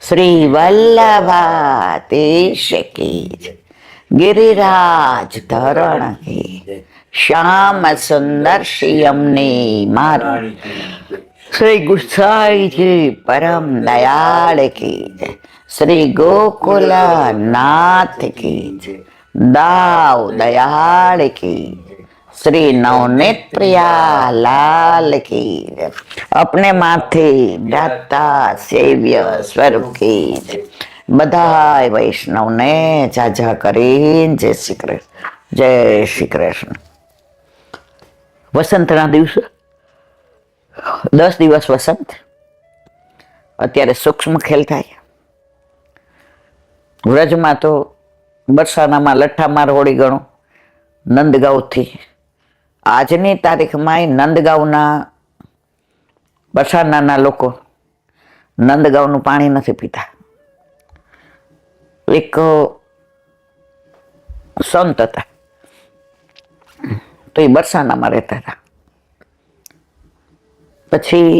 શ્રી વલ્લભાતીશ કી જય. ગિરિરાજ ધરણ કી શ્યામ સુંદર શિયમની મારી શ્રી ગુસાઈજી પરમ દયાળ કી જય. શ્રી ગોકુલ નાથ કી જય. દાવ દયાળ કી જય. श्री नवनीत प्रिया लाल की जय. अपने माथे दाता सेव्य स्वरूप की जय. बधाय वैष्णव ने जाजा કરીને જય શ્રી કૃષ્ણ. જય શ્રી કૃષ્ણ. વસંતના દિવસે 10 દિવસ વસંત. અત્યારે સૂક્ષ્મ ખેલ થાય. વ્રજમાં તો બરસાનામાં લઠ્ઠામાર હોળી ગણો. નંદગાંવથી આજની તારીખમાં નંદગાંવના બરસાનાના લોકો નંદગાંવનું પાણી નથી પીતા. એક સંત હતા, તો એ બરસાનામાં રહેતા હતા. પછી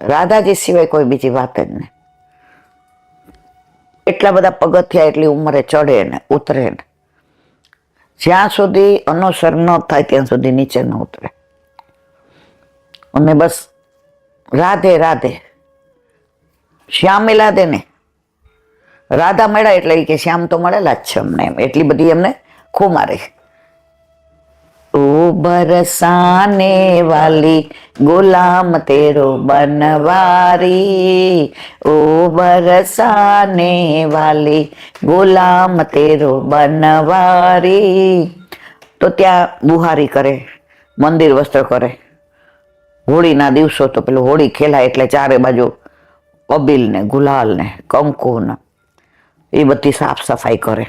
રાધાજી સિવાય કોઈ બીજી વાત જ નહીં. એટલા બધા પગથિયા એટલી ઉંમરે ચડે ને ઉતરે ને, જ્યાં સુધી અનુસર ન થાય ત્યાં સુધી નીચે ન ઉતરે. અને બસ રાધે રાધે શ્યામ મિલા દે ને, રાધા મળ્યા એટલે કે શ્યામ તો મળેલા જ છે અમને, એમ એટલી બધી એમને ખુમારી. ઓ બરસાને વાલી ગુલામ તેરો બનવારી, ઓ બરસાને વાલી ગુલામ તેરો બનવારી. તો ત્યાં બુહારી કરે, મંદિર વસ્ત્ર કરે. હોળીના દિવસો તો પેલું હોળી ખેલાય એટલે ચારે બાજુ અબીલ ને ગુલાલ ને કંકુ ને એ બધી સાફ સફાઈ કરે.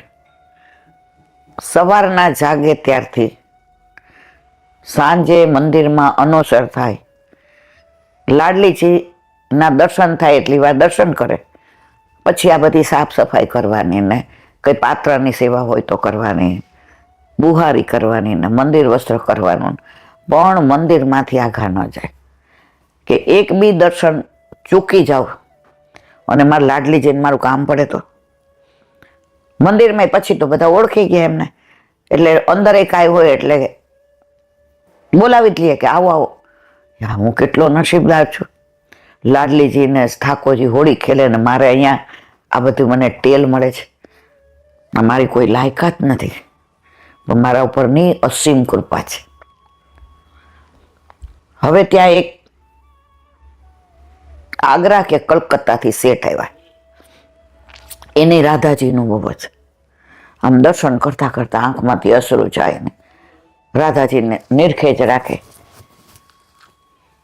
સવારના જાગે ત્યારથી સાંજે મંદિરમાં અનોસર થાય. લાડલીજીના દર્શન થાય એટલી વાર દર્શન કરે. પછી આ બધી સાફ સફાઈ કરવાની ને કંઈ પાત્રની સેવા હોય તો કરવાની, બુહારી કરવાની ને મંદિર વસ્ત્ર કરવાનું. પણ મંદિરમાંથી આઘા ન જાય કે એક બી દર્શન ચૂકી જાવ અને મારા લાડલીજીને મારું કામ પડે તો. મંદિરમાં પછી તો બધા ઓળખી ગયા એમને, એટલે અંદર કાંઈ હોય એટલે બોલાવી જ લઈએ કે આવો આવો. હું કેટલો નસીબદાર છું, લાડલીજીને ઠાકોરજી હોળી ખેલે ને મારે અહીંયા આ બધું મને ટેલ મળે છે. મારી કોઈ લાયકાત નથી, પણ મારા ઉપરની અસીમ કૃપા છે. હવે ત્યાં એક આગ્રા કે કલકત્તાથી શેઠ આવ્યા. એની રાધાજીનું બહુ જ આમ દર્શન કરતા કરતા આંખમાંથી અશ્રુ જાય ને રાધાજીને નિરખેજ રાખે.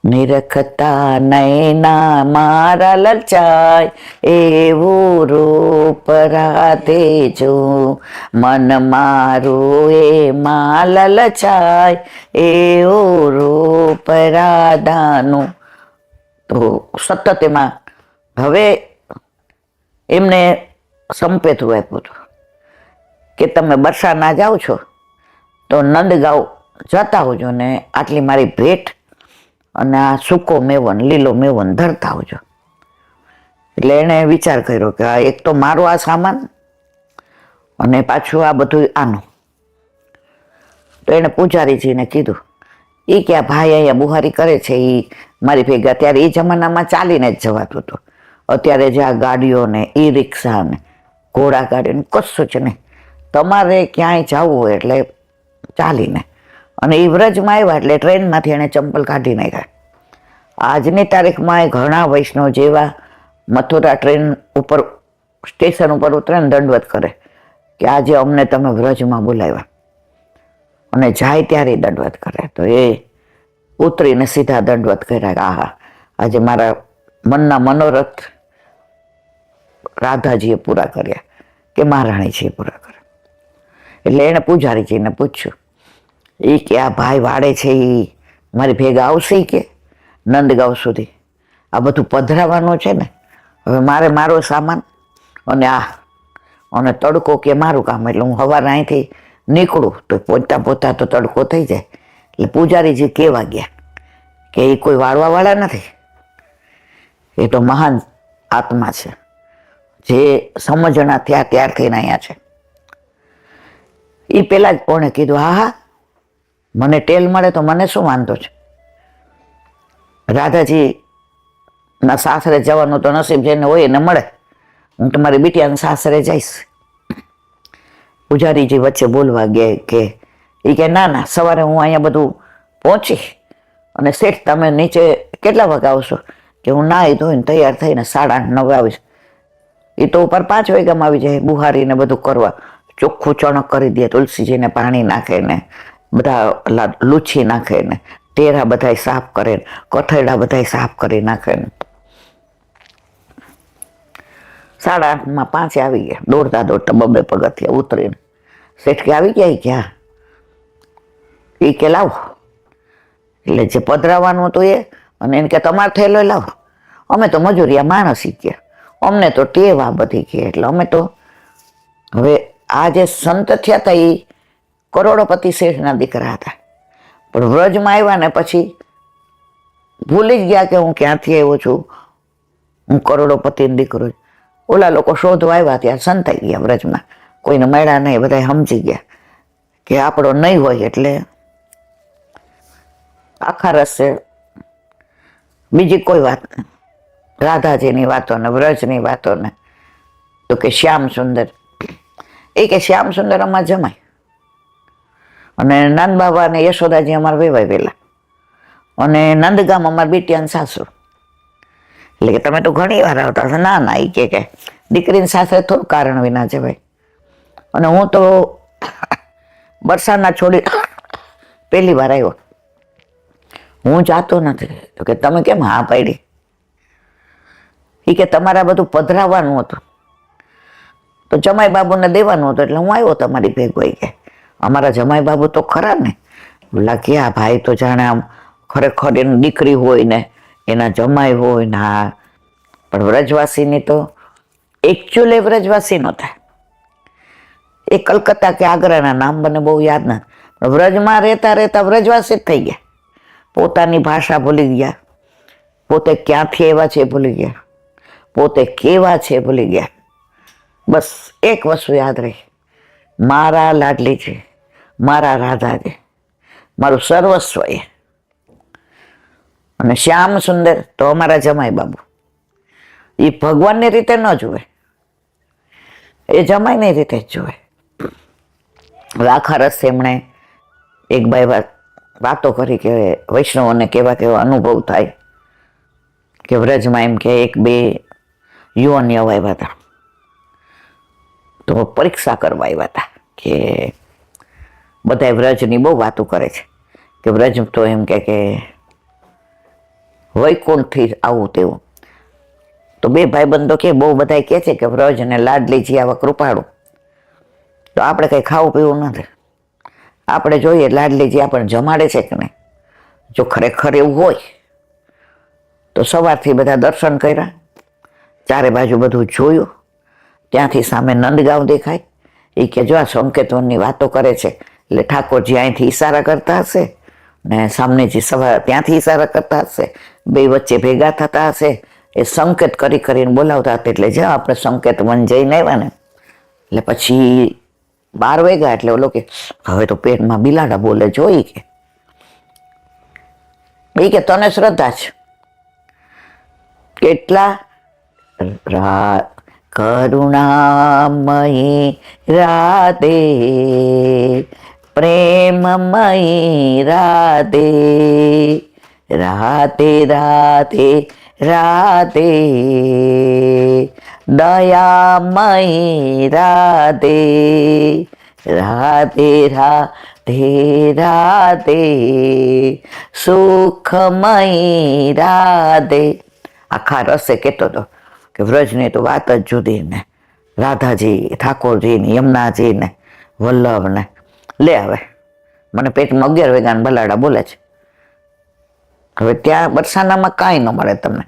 નિરખતા નૈના મારા લલચાય એવું રૂપ રાધે જો, મન મારું એ માં લલચાય એવું રૂપ રાધાનું. તો સતત એમાં હવે એમને સંપેતું આપ્યું હતું કે તમે બરસાના જાઓ છો તો નંદગાંવ જતા હોજો ને આટલી મારી ભેટ અને આ સૂકો મેવન લીલો મેવન ધરતા હોજો. એટલે એણે વિચાર કર્યો કે એક તો મારો આ સામાન અને પાછું આ બધું આનું. તો એણે પૂજારીજીને કીધું, એ કે આ ભાઈ અહીંયા બુહારી કરે છે એ મારી ભેગા. ત્યારે એ જમાનામાં ચાલીને જ જવાતું હતું. અત્યારે જે આ ગાડીઓ ને ઈ રિક્ષા ને ઘોડા ગાડી ને કશું જ નહીં. તમારે ક્યાંય જવું હોય એટલે ચાલીને. અને એ વ્રજમાં આવ્યા એટલે ટ્રેનમાંથી એને ચંપલ કાઢી નાખ્યા. આજની તારીખમાં ઘણા વૈષ્ણવ જેવા મથુરા ટ્રેન ઉપર સ્ટેશન ઉપર ઉતરે ને દંડવત કરે કે આજે અમને તમે વ્રજમાં બોલાવ્યા, અને જાય ત્યારે દંડવત કરે. તો એ ઉતરીને સીધા દંડવત કર્યા કે આહા આજે મારા મનના મનોરથ રાધાજીએ પૂરા કર્યા કે મહારાણીજીએ પૂરા કર્યા. એટલે એણે પૂજારીજીને પૂછ્યું, એ કે આ ભાઈ વાળે છે એ મારી ભેગા આવશે કે નંદગાંવ સુધી? આ બધું પધરાવાનું છે ને, હવે મારે મારો સામાન અને અને તડકો કે મારું કામ. એટલે હું સવારે અહીંથી નીકળું તો પહોંચતા તો તડકો થઈ જાય. એટલે પૂજારીજી કહેવા ગયા કે એ કોઈ વાળવાવાળા નથી, એ તો મહાન આત્મા છે, જે સમજણા થયા ત્યારથી અહીંયા છે. એ પેલા જ કોણે કીધું, હા હા મને ટેલ મળે તો મને શું વાંધો છે. રાધાજી ના સાસરે જવાનું તો નસીબ જેને હોય એને મળે. હું તમારી બીટિયાના સાસરે જઈશ. પૂજારીજી વચ્ચે બોલવા ગયા કે એ કે ના ના, સવારે હું અહીંયા બધું પહોંચી અને શેઠ તમે નીચે કેટલા વાગે આવશો? કે હું નાહી ધોઈને તૈયાર થઈને 8:30-9 આવીશ. એ તો ઉપર 5 વાગ્યામાં આવી જાય, બુહારીને બધું કરવા, ચોખ્ખું ચણક કરી દે, તુલસીજીને પાણી નાખે ને બધા લૂછી નાખે ને ટેરા બધા સાફ કરે ને કઠેડા બધા સાફ કરી નાખે ને 8:30માં 5 આવી ગયા. દોડતા 2 પગથિયા ઉતરીને શેઠ કે આવી ગયા? ક્યાં? એ કે લાવો. એટલે જે પધરાવાનું હતું એ, અને એને કે તમારે થયેલો લાવો. અમે તો મજૂરિયા માણસ ગયા, અમને તો ટેવ આ બધી કે. એટલે અમે તો હવે આ જે સંત થયા હતા એ કરોડોપતિ શેઠના દીકરા હતા, પણ વ્રજમાં આવ્યા ને પછી ભૂલી જ ગયા કે હું ક્યાંથી આવ્યો છું, હું કરોડોપતિનો દીકરો. ઓલા લોકો શોધવા આવ્યા ત્યાં સંતાઈ ગયા વ્રજમાં, કોઈને મળ્યા નહીં. બધા સમજી ગયા કે આપણો નહીં હોય. એટલે આખા રસ્તે બીજી કોઈ વાત, રાધાજીની વાતો ને વ્રજની વાતો ને. તો કે શ્યામ સુંદર, એ કે શ્યામ સુંદર અમાર જમાય, અને નંદ બાબા ને યશોદાજી અમારે વેવાય વેલા, અને નંદગામ અમાર બીટિયાન સાસુ. એટલે કે તમે તો ઘણી વાર આવતા હશે. ના ના, એ કે દીકરીની સાથે થોડું કારણ વિના જવાય. અને હું તો બરસાના છોડી પહેલી વાર આવ્યો, હું જાતો નથી. તો કે તમે કેમ હા પાડી? એ કે તમારે બધું પધરાવવાનું હતું તો જમાઈ બાબુને દેવાનું હતું એટલે હું આવ્યો તમારી ભેગો. કે અમારા જમાઈ બાબુ તો ખરા ને. બોલા કે આ ભાઈ તો જાણે આમ ખરેખર એની દીકરી હોય ને એના જમાઈ હોય ને. હા, પણ વ્રજવાસીની તો એકચ્યુઅલી વ્રજવાસી નહોતા. એ કલકત્તા કે આગ્રાના નામ મને બહુ યાદ નથી, પણ વ્રજમાં રહેતા રહેતા વ્રજવાસી જ થઈ ગયા. પોતાની ભાષા ભૂલી ગયા, પોતે ક્યાંથી આવ્યા છે ભૂલી ગયા, પોતે કેવા છે ભૂલી ગયા. બસ એક વસ્તુ યાદ રહી, મારા લાડલી છે, મારા રાધા છે, મારું સર્વસ્વ એ. અને શ્યામ સુંદર તો અમારા જમાઈ બાબુ. એ ભગવાનની રીતે ન જુએ, એ જમાઈની રીતે જ જુએ. આખા રસ્તે એમણે એક ભાઈ વાતો કરી કે વૈષ્ણવોને કેવા કેવા અનુભવ થાય કે વ્રજમાં. એમ કે 1-2 યુવાનીઓ આવ્યા હતા તો પરીક્ષા કરવા આવ્યા હતા કે બધા વ્રજની બહુ વાતો કરે છે કે વ્રજ તો એમ કે વૈકુંઠથી આવું તેવું. તો 2 ભાઈબંધો કે બહુ બધા કહે છે કે વ્રજ અને લાડલીજી આવા કૃપાળું. તો આપણે કંઈ ખાવું પીવું નથી, આપણે જોઈએ લાડલીજી આપણને જમાડે છે કે નહીં. જો ખરેખર એવું હોય તો સવારથી બધા દર્શન કર્યા, ચારે બાજુ બધું જોયું, ત્યાંથી સામે નંદગાંવ દેખાય. એ કે જો આ સંકેતવનની વાતો કરે છે એટલે ઠાકોરજી અહીંથી ઈશારા કરતા હશે ને સામનેજી સવાર ત્યાંથી ઈશારા કરતા હશે, 2 વચ્ચે ભેગા થતા હશે. એ સંકેત કરીને બોલાવતા હતા. એટલે જ્યાં આપણે સંકેતવન જઈને આવ્યા ને એટલે પછી 12 વાગ્યા એટલે ઓલો કે હવે તો પેટમાં બિલાડા બોલે. જોઈ કે એ કે તને શ્રદ્ધા છે કેટલા? કરુણામયી રાધે, પ્રેમમયી રાધે, રાધે રાધે રાધે, દયામયી રાધે, રાધે રાધે રાધે, સુખમયી રાધે. આખા રસે કહેતો હતો કે વ્રજની તો વાત જ જુદી ને. રાધાજી, ઠાકોરજી ને, યમુનાજી ને, વલ્લભ ને. લે હવે મને પેટમાં 11 વાગ્યાના બલાડા બોલે છે. હવે ત્યાં બરસાનામાં કાંઈ ન મળે તમને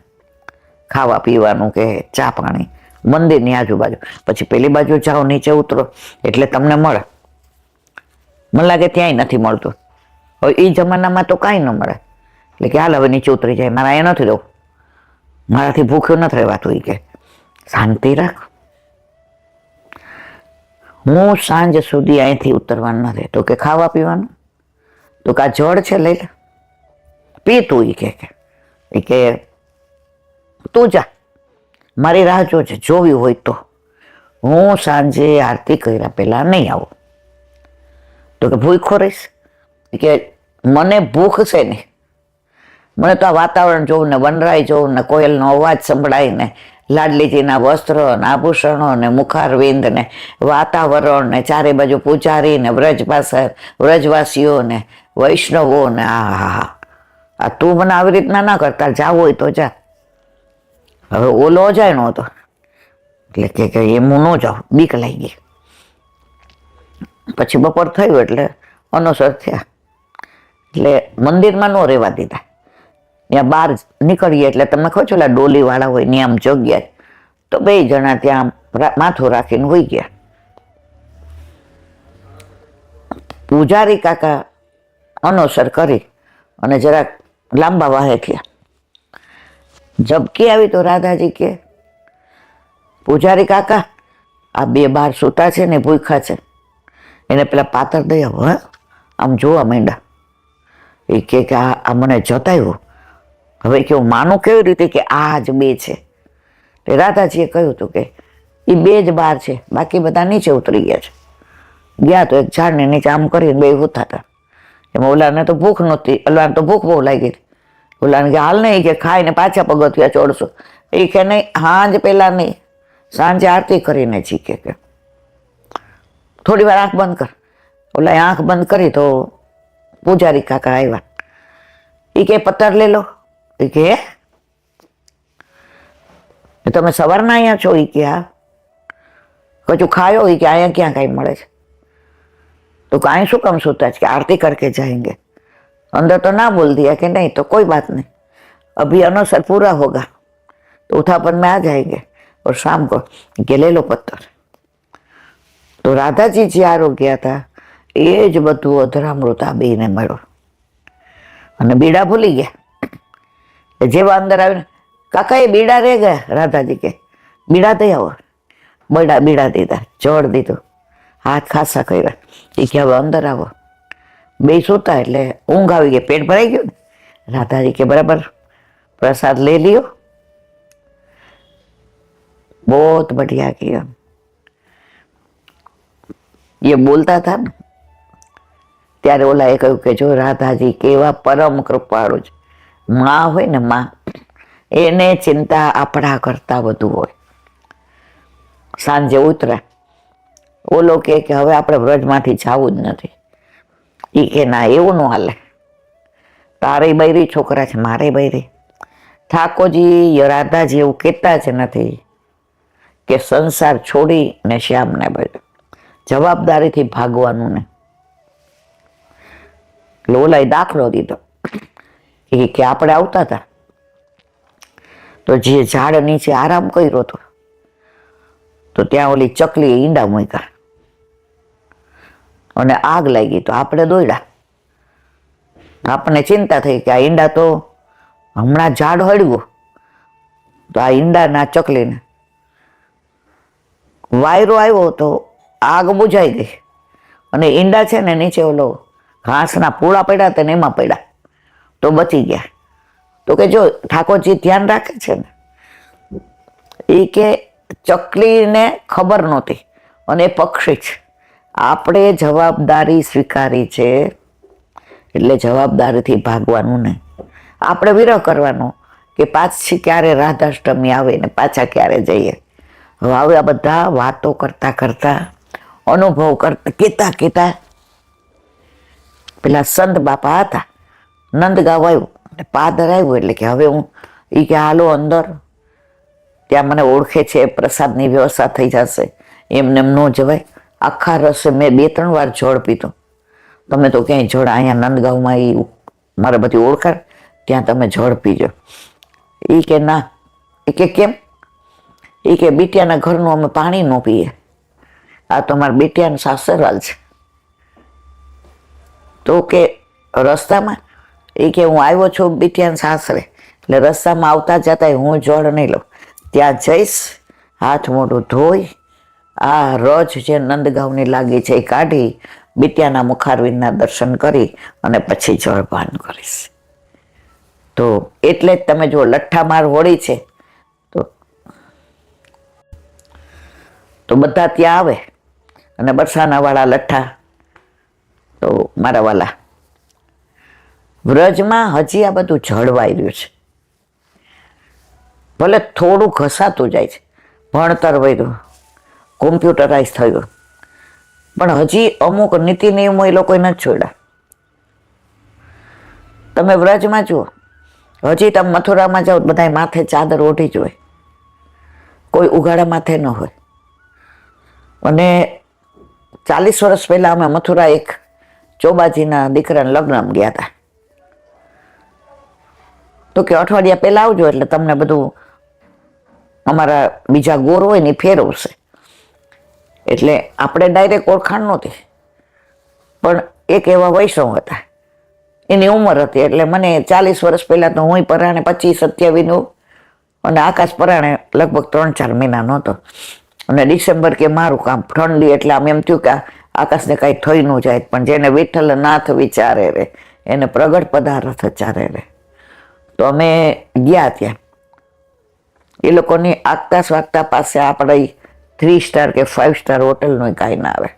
ખાવા પીવાનું કે ચા પાણી, મંદિરની આજુબાજુ. પછી પેલી બાજુ જાઓ, નીચે ઉતરો એટલે તમને મળે. મને લાગે ત્યાંય નથી મળતું. હવે એ જમાનામાં તો કાંઈ ન મળે. એટલે કે હાલ હવે નીચે ઉતરી જાય, મારે અહીંયા નથી જવું, મારાથી ભૂખ્યું નથી રહેવાતું. એ કે શાંતિ રાખ. હું સાંજ સુધી અહીંથી ઉતરવાનું નથી. તો કે ખાવા પીવાનું? તો કે આ જળ છે લઈ લે, પી તું. એ કે તું જા, મારી રાહ જોજે, જોવી હોય તો. હું સાંજે આરતી કર્યા પહેલા નહીં આવું. તો કે ભૂખો રહીશ? કે મને ભૂખ છે નહીં, મને તો આ વાતાવરણ જોવું ને, વનરાય જોવું ને, કોયલનો અવાજ સંભળાય ને, લાડલીજીના વસ્ત્રો ને, આભૂષણો ને, મુખારવિંદ ને, વાતાવરણ ને, ચારે બાજુ પૂજારી ને, વ્રજવાસીઓ ને, વૈષ્ણવો ને, આ તું મને આવી રીતના ના કરતા, જાવ હોય તો જા. હવે ઓલો જાય નહોતો એટલે કે એમ હું ન જાઉં, બીક લાગી ગઈ. પછી બપોર થયું એટલે અનુસર થયા, એટલે મંદિરમાં ન રહેવા દીધા. ત્યાં બહાર નીકળીએ એટલે તમે કહો છો ડોલી વાળા હોય ને આમ જગ્યા, તો 2 જણા ત્યાં માથું રાખીને હોઈ ગયા. પૂજારી કાકા અનુસર કરી અને જરાક લાંબા વાહે થયા. ઝબકી આવી તો રાધાજી કે પૂજારી કાકા આ 2 બહાર સૂતા છે ને ભૂખા છે, એને પેલા પાતર દઈ આવો. આમ જોવા માંડ્યા. એ કે આ મને જતાવ્યું. હવે કે હું માનું કેવી રીતે કે આ જ 2 છે? રાધાજીએ કહ્યું હતું કે એ 2 જ બહાર છે, બાકી બધા નીચે ઉતરી ગયા છે. ગયા તો એક ઝાડને નીચે આમ કરીને 2 ઉતા હતા. એમાં ઓલાને તો ભૂખ નહોતી, ઓલાને તો ભૂખ બહુ લાગી. ઓલાને કે હાલ નહીં, કે ખાઈને પાછા પગથિયા ચોડશું. એ કે નહીં, સાંજ પહેલા નહીં, સાંજે આરતી કરીને જી કે થોડી વાર આંખ બંધ કર. ઓલા આંખ બંધ કરી તો પૂજારી કાકા આવ્યા. એ કે પત્તર લઈ લો. એ કે તમે સવારના અહીંયા છો? એ કે હા. કચું ખાયો? એ કે અહીંયા ક્યાં કાંઈ મળે છે? તો કાંઈ શું કામ सोता है कि आरती करके जाएंगे? अंदर तो ना बोल दिया कि नहीं तो कोई बात नहीं, अभी अनवसर पूरा होगा तो उठापन में आ जाएंगे और शाम को के ले लो पत्थर. तो राधाजी જે આરોગ્ય હતા એ જ બધું અધરામૃતા બેને મળ્યો અને બીડા ભૂલી ગયા. જેવા અંદર આવીને કાકા એ બીડા રહી ગયા. રાધાજી કે બીડા દઈ આવો. બીડા દીધા, જળ દીધું, હાથ ખાસા કર્યા. એ કે હવે અંદર આવો. 2 સૂતા એટલે ઊંઘ આવી ગઈ, પેટ ભરાઈ ગયું ને. राधाजी के बराबर प्रसाद ले लियो, बहुत बढ़िया किया. ये बोलता था ना ત્યારે ઓલાએ કહ્યું કે જો રાધાજી કેવા પરમ કૃપાળુ છે. માં હોય ને માં, એને ચિંતા આપણા કરતા વધુ હોય. સાંજે ઉતરે, ઓલો કે હવે આપણે વ્રજમાંથી જવું જ નથી. એ કે ના, એવું ન હાલે, તારે બૈરી છોકરા છે, મારે બૈરી. ઠાકોરજી રાધાજી એવું કહેતા જ નથી કે સંસાર છોડી ને શ્યામને બૈરી. જવાબદારીથી ભાગવાનું ને. લોલાએ દાખલો દીધો કે આપણે આવતા હતા તો જે ઝાડ નીચે આરામ કર્યો હતો તો ત્યાં ઓલી ચકલી ઈંડા મૂક્યા અને આગ લાગી તો આપણે દોડ્યા. આપણને ચિંતા થઈ કે આ ઈંડા તો હમણાં ઝાડ હળવું તો આ ઈંડાના ચકલીને વાયરો આવ્યો તો આગ બુઝાઈ ગઈ અને ઈંડા છે ને નીચે ઓલો ઘાસના પૂળા પડ્યા હતા ને એમાં પડ્યા તો બચી ગયા. તો કે જો ઠાકોરજી ધ્યાન રાખે છે ને, એ કે ચકલીને ખબર નહોતી અને પક્ષી છે. આપણે જવાબદારી સ્વીકારી છે એટલે જવાબદારીથી ભાગવાનું ને. આપણે વિરહ કરવાનો કે પાછી ક્યારે રાધાષ્ટમી આવે ને પાછા ક્યારે જઈએ. હવે આ બધા વાતો કરતા કરતા અનુભવ કરતા કહેતા પેલા સંત બાપા હતા, નંદગાંવ આવ્યું, પાદર આવ્યું એટલે કે હવે હું એ કે હાલો અંદર, ત્યાં મને ઓળખે છે, પ્રસાદની વ્યવસ્થા થઈ જશે, એમને એમ ન જવાય. આખા રસે મેં 2-3 વાર જળ પીધું. તમે તો ક્યાંય જળ, અહીંયા નંદગાંવમાં એ મારે બધી ઓળખાણ, ત્યાં તમે જળ પીજો. એ કે ના. એ કે કેમ? એ કે બીટિયાના ઘરનું અમે પાણી ન પીએ, આ તો અમારા બીટિયાનું સાસરવાલ છે. તો કે રસ્તામાં એ કે હું આવ્યો છું બીટિયાના સાસરે એટલે રસ્તામાં આવતા જતા હું જળ નહીં લઉં, ત્યાં જઈશ, હાથ મોઢું ધોઈ આ રજ જે નંદગાંવની લાગી છે એ કાઢી બિટિયાના મુખારવિંદના દર્શન કરી અને પછી જળપાન કરીશ. તો એટલે જ તમે જો લઠ્ઠામાર હોળી છે તો બધા ત્યાં આવે અને બરસાના વાળા લઠ્ઠા. તો મારા વાલા વ્રજમાં હજી આ બધું જળવાઈ રહ્યું છે. ભલે થોડું ઘસાતું જાય છે, ભણતર વધ્યું, કોમ્પ્યુટરાઇઝ થયું, પણ હજી અમુક નીતિ નિયમો એ લોકોએ નથી છોડ્યા. તમે વ્રજમાં જુઓ, હજી તમે મથુરામાં જાઓ બધા માથે ચાદર ઓઢી જ હોય, કોઈ ઉઘાડા માથે ન હોય. અને 40 વર્ષ પહેલા અમે મથુરા એક ચોબાજીના દીકરાના લગ્નમાં ગયા હતા. તો કે અઠવાડિયા પહેલા આવજો એટલે તમને બધું અમારા બીજા ગોર હોય ને ફેરવશે. એટલે આપણે ડાયરેક્ટ ઓળખાણ નહોતી, પણ એક એવા વૈષ્ણવ હતા, એની ઉંમર હતી. એટલે મને 40 વર્ષ પહેલાં તો હું પરાણે 25-27નું અને આકાશ પરાણે લગભગ 3-4 મહિના નહોતો. અને ડિસેમ્બર કે મારું કામ ઠંડી, એટલે આમ એમ થયું કે આકાશને કાંઈ થઈ ન જાય, પણ જેને વિઠ્ઠલ નાથ વિચારે રે એને પ્રગટ પદાર્થ ચારે રે. તો અમે ગયા ત્યાં, એ લોકોની આગતા સ્વાગતા પાસે આપણે 3 સ્ટાર કે 5 સ્ટાર હોટલનું કાંઈ ના આવે.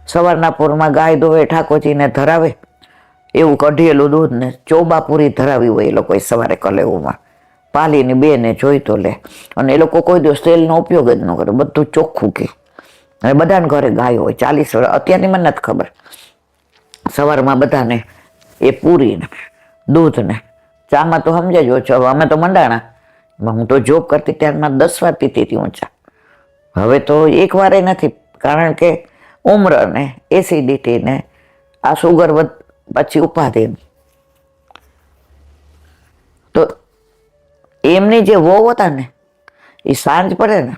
સવારના પૂરમાં ગાય દોવે, ઠાકોરજીને ધરાવે એવું કઢિયેલું દૂધ ને ચોબાપુરી ધરાવી હોય એ લોકોએ સવારે કલેવુમાં. પાલીની બેને જોઈ તો લે. અને એ લોકો કોઈ દિવસ તેલનો ઉપયોગ જ ન કરે, બધું ચોખ્ખું કે. અને બધાને ઘરે ગાય હોય 40 વર્ષ. અત્યારની મને નથી ખબર. સવારમાં બધાને એ પૂરી ને દૂધ ને ચામાં તો સમજાજો છો. અમે તો મંડાણા, હું તો જોબ કરતી ત્યારમાં 10 વાર પીતી હતી ઊંચા. હવે તો એક વારે નથી, કારણ કે ઉંમર ને એસિડિટી ને આ સુગર પછી ઉપાધિ. તો એમની જે વહુ હતા ને એ સાંજ પડે ને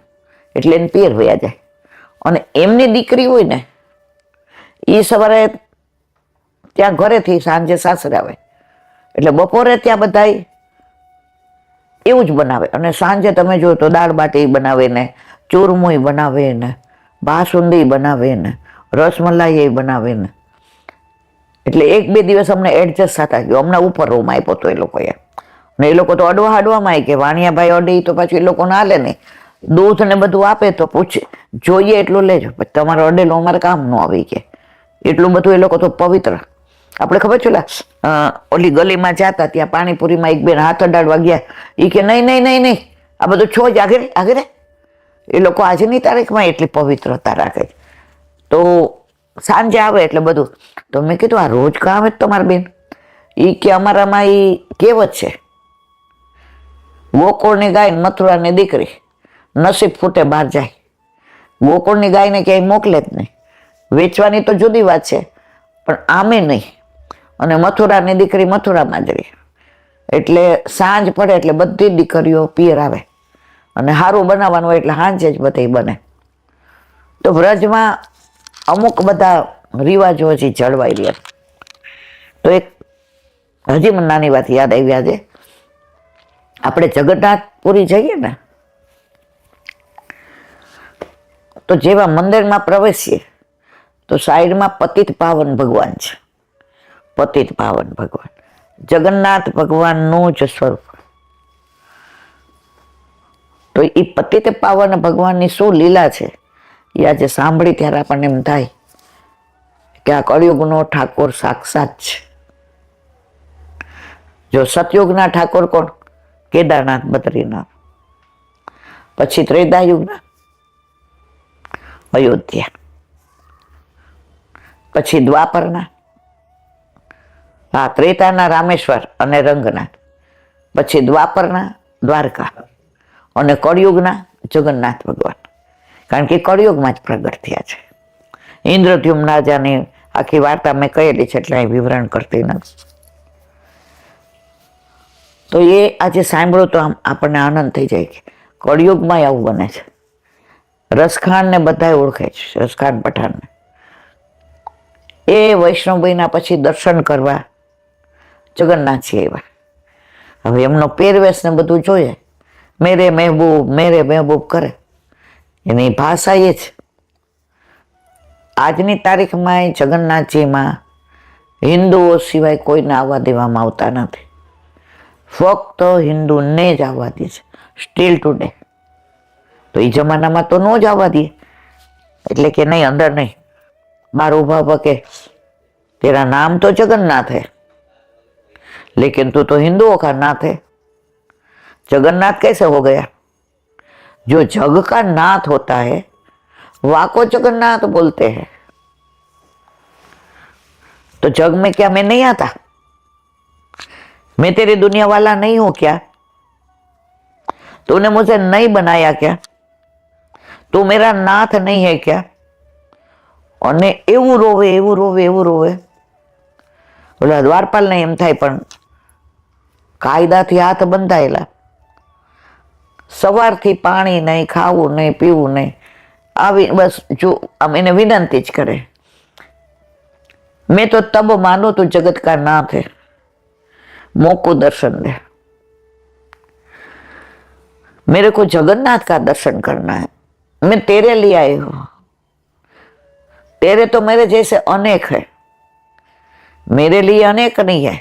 એટલે એને પિયર વયા જાય. અને એમની દીકરી હોય ને એ સવારે ત્યાં ઘરેથી સાંજે સાસરે આવે. એટલે બપોરે ત્યાં બધા એવું જ બનાવે. અને સાંજે તમે જો તો દાળ બાટી બનાવે ને, ચૂરમુઈ બનાવે ને, બાસુંદી બનાવે ને, રસમલાઈ બનાવે ને. એટલે 1-2 દિવસ અમને એડજસ્ટ થતા ગયો. હમણાં ઉપર રૂમ આપ્યો હતો એ લોકોએ. ને એ લોકો તો અડવા હાડવામાં આવી કે વાણિયાભાઈ અડી તો પાછું એ લોકોને હાલે નહીં. દૂધ ને બધું આપે તો પૂછે, જોઈએ એટલું લેજો, પછી તમારે અડેલું અમારે કામ ન આવી કે. એટલું બધું એ લોકો તો પવિત્ર. આપણે ખબર છે ઓલી ગલીમાં જતા ત્યાં પાણીપુરીમાં એક બેન હાથ અડાડવા ગયા, એ કે નહીં નહીં નહીં નહીં આ બધું છો જ આગળ આગળ. એ લોકો આજની તારીખમાં એટલી પવિત્રતા રાખે. તો સાંજે આવે એટલે બધું. તો મેં કીધું આ રોજ કાં આવે તમારી બેન? એ કે અમારામાં એ કહેવત છે, ગોકુળની ગાય મથુરાની દીકરી, નસીબ ફૂટે બહાર જાય. ગોકુળની ગાયને ક્યાંય મોકલે જ નહીં, વેચવાની તો જુદી વાત છે, પણ આમે નહીં. અને મથુરાની દીકરી મથુરામાં જ રહી. એટલે સાંજ પડે એટલે બધી દીકરીઓ પિયર આવે. અને સારું બનાવવાનું હોય એટલે સાંજે જ બધી બને. તો વ્રજમાં અમુક બધા રિવાજો હજી જળવાઈ રહ્યા. તો એક હજી મને નાની વાત યાદ આવી. આજે આપણે જગન્નાથપુરી જઈએ ને તો જેવા મંદિરમાં પ્રવેશીએ તો સાઈડમાં પતિત પાવન ભગવાન છે. પતિત પાવન ભગવાન જગન્નાથ ભગવાનનું જ સ્વરૂપ. તો એ પતિત પાવન ભગવાનની શું લીલા છે એ આજે સાંભળી ત્યારે આપણને એમ થાય કે આ કળિયુગનો ઠાકોર સાક્ષાત છે. જો સતયુગના ઠાકોર કોણ? કેદારનાથ, બદ્રીનાથ. પછી ત્રેતાયુગના અયોધ્યા. પછી દ્વાપરના ત્રેતાના રામેશ્વર અને રંગનાથ. પછી દ્વાપરના દ્વારકા. અને કળિયુગના જગન્નાથ ભગવાન. કારણ કે કળિયુગમાં જ પ્રગટ થયા છે. ઇન્દ્રદ્યુમ્ન રાજાની આખી વાર્તા મેં કહેલી છે એટલે અહીં વિવરણ કરતી નથી. તો એ આજે સાંભળો તો આપણને આનંદ થઈ જાય કે કળિયુગમાં આવું બને છે. રસખાનને બધાય ઓળખે છે, રસખાન પઠાણને. એ વૈષ્ણવભાઈના પછી દર્શન કરવા જગન્નાથજી આવ્યા. હવે એમનો પહેરવેશ ને બધું જોઈએ. મેરે મહેબૂબ કરે, એની ભાષા એ છે. આજની તારીખમાં જગન્નાથજીમાં હિન્દુઓ સિવાય કોઈને આવવા દેવામાં આવતા નથી. ફક્ત હિન્દુને જ આવવા દે છે સ્ટીલ ટુડે. તો એ જમાનામાં તો ન જ આવવા દે, એટલે કે નહીં, અંદર નહીં, बाहर उभा हुआ के तेरा नाम तो जगन्नाथ है लेकिन तू तो हिंदुओं का नाथ है. जगन्नाथ कैसे हो गया? जो जग का नाथ होता है वह को जगन्नाथ बोलते हैं. तो जग में क्या मैं नहीं आता? मैं तेरी दुनिया वाला नहीं हूं क्या? तूने मुझे नहीं बनाया क्या? तू मेरा नाथ नहीं है क्या? અને એવું રોવે ઓલા દ્વારપાલને એમ થાય પણ કાયદાથી હાથ બંધાયેલા, સવારથી પાણી નહીં, ખાવું નહીં, પીવું નહીં, આવી બસ જો આમ એને વિનંતી જ કરે, मैं तो तब मानो तू जगत का नाथ है, मोको दर्शन दे, मेरे को जगन्नाथ का दर्शन करना है, मैं तेरे लिए आई हूं, तेरे तो मेरे जैसे अनेक है, मेरे लिए अनेक नहीं है,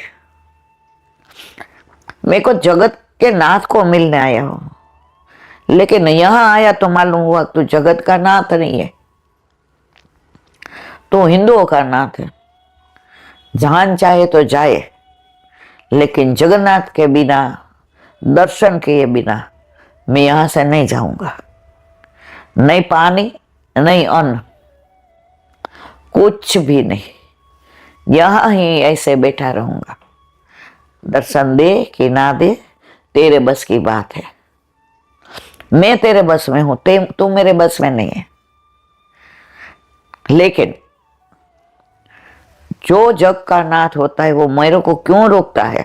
मेरे को जगत के नाथ को मिलने आया हूं, लेकिन यहां आया तो मालूम हुआ तू जगत का नाथ नहीं है, तो हिंदुओं का नाथ है, जान चाहे तो जाए, लेकिन जगन्नाथ के बिना, दर्शन किए बिना मैं यहां से नहीं जाऊंगा. नहीं पानी, नहीं अन्न, कुछ भी नहीं, यहां ही ऐसे बैठा रहूंगा. दर्शन दे कि ना दे तेरे बस की बात है, मैं तेरे बस में हूं, तू मेरे बस में नहीं है. लेकिन जो जग का नाथ होता है वो मेरे को क्यों रोकता है?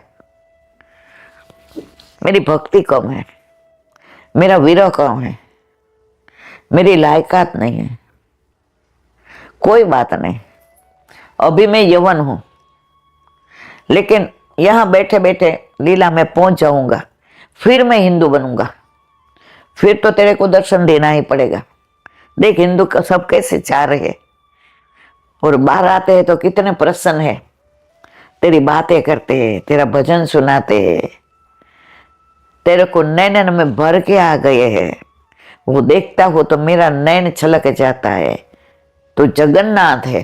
मेरी भक्ति कम है, मेरा विरह कम है, मेरी लायकात नहीं है. कोई बात नहीं, अभी मैं यवन हूं, लेकिन यहां बैठे बैठे लीला में पहुंच जाऊंगा, फिर मैं हिंदू बनूंगा, फिर तो तेरे को दर्शन देना ही पड़ेगा. देख हिंदू का सब कैसे चाह रहे हैं और बाहर आते हैं तो कितने प्रसन्न है, तेरी बातें करते हैं, तेरा भजन सुनाते हैं, तेरे को नैन में भर के आ गए हैं. वो देखता हो तो मेरा नैन छलक जाता है. तो जगन्नाथ है.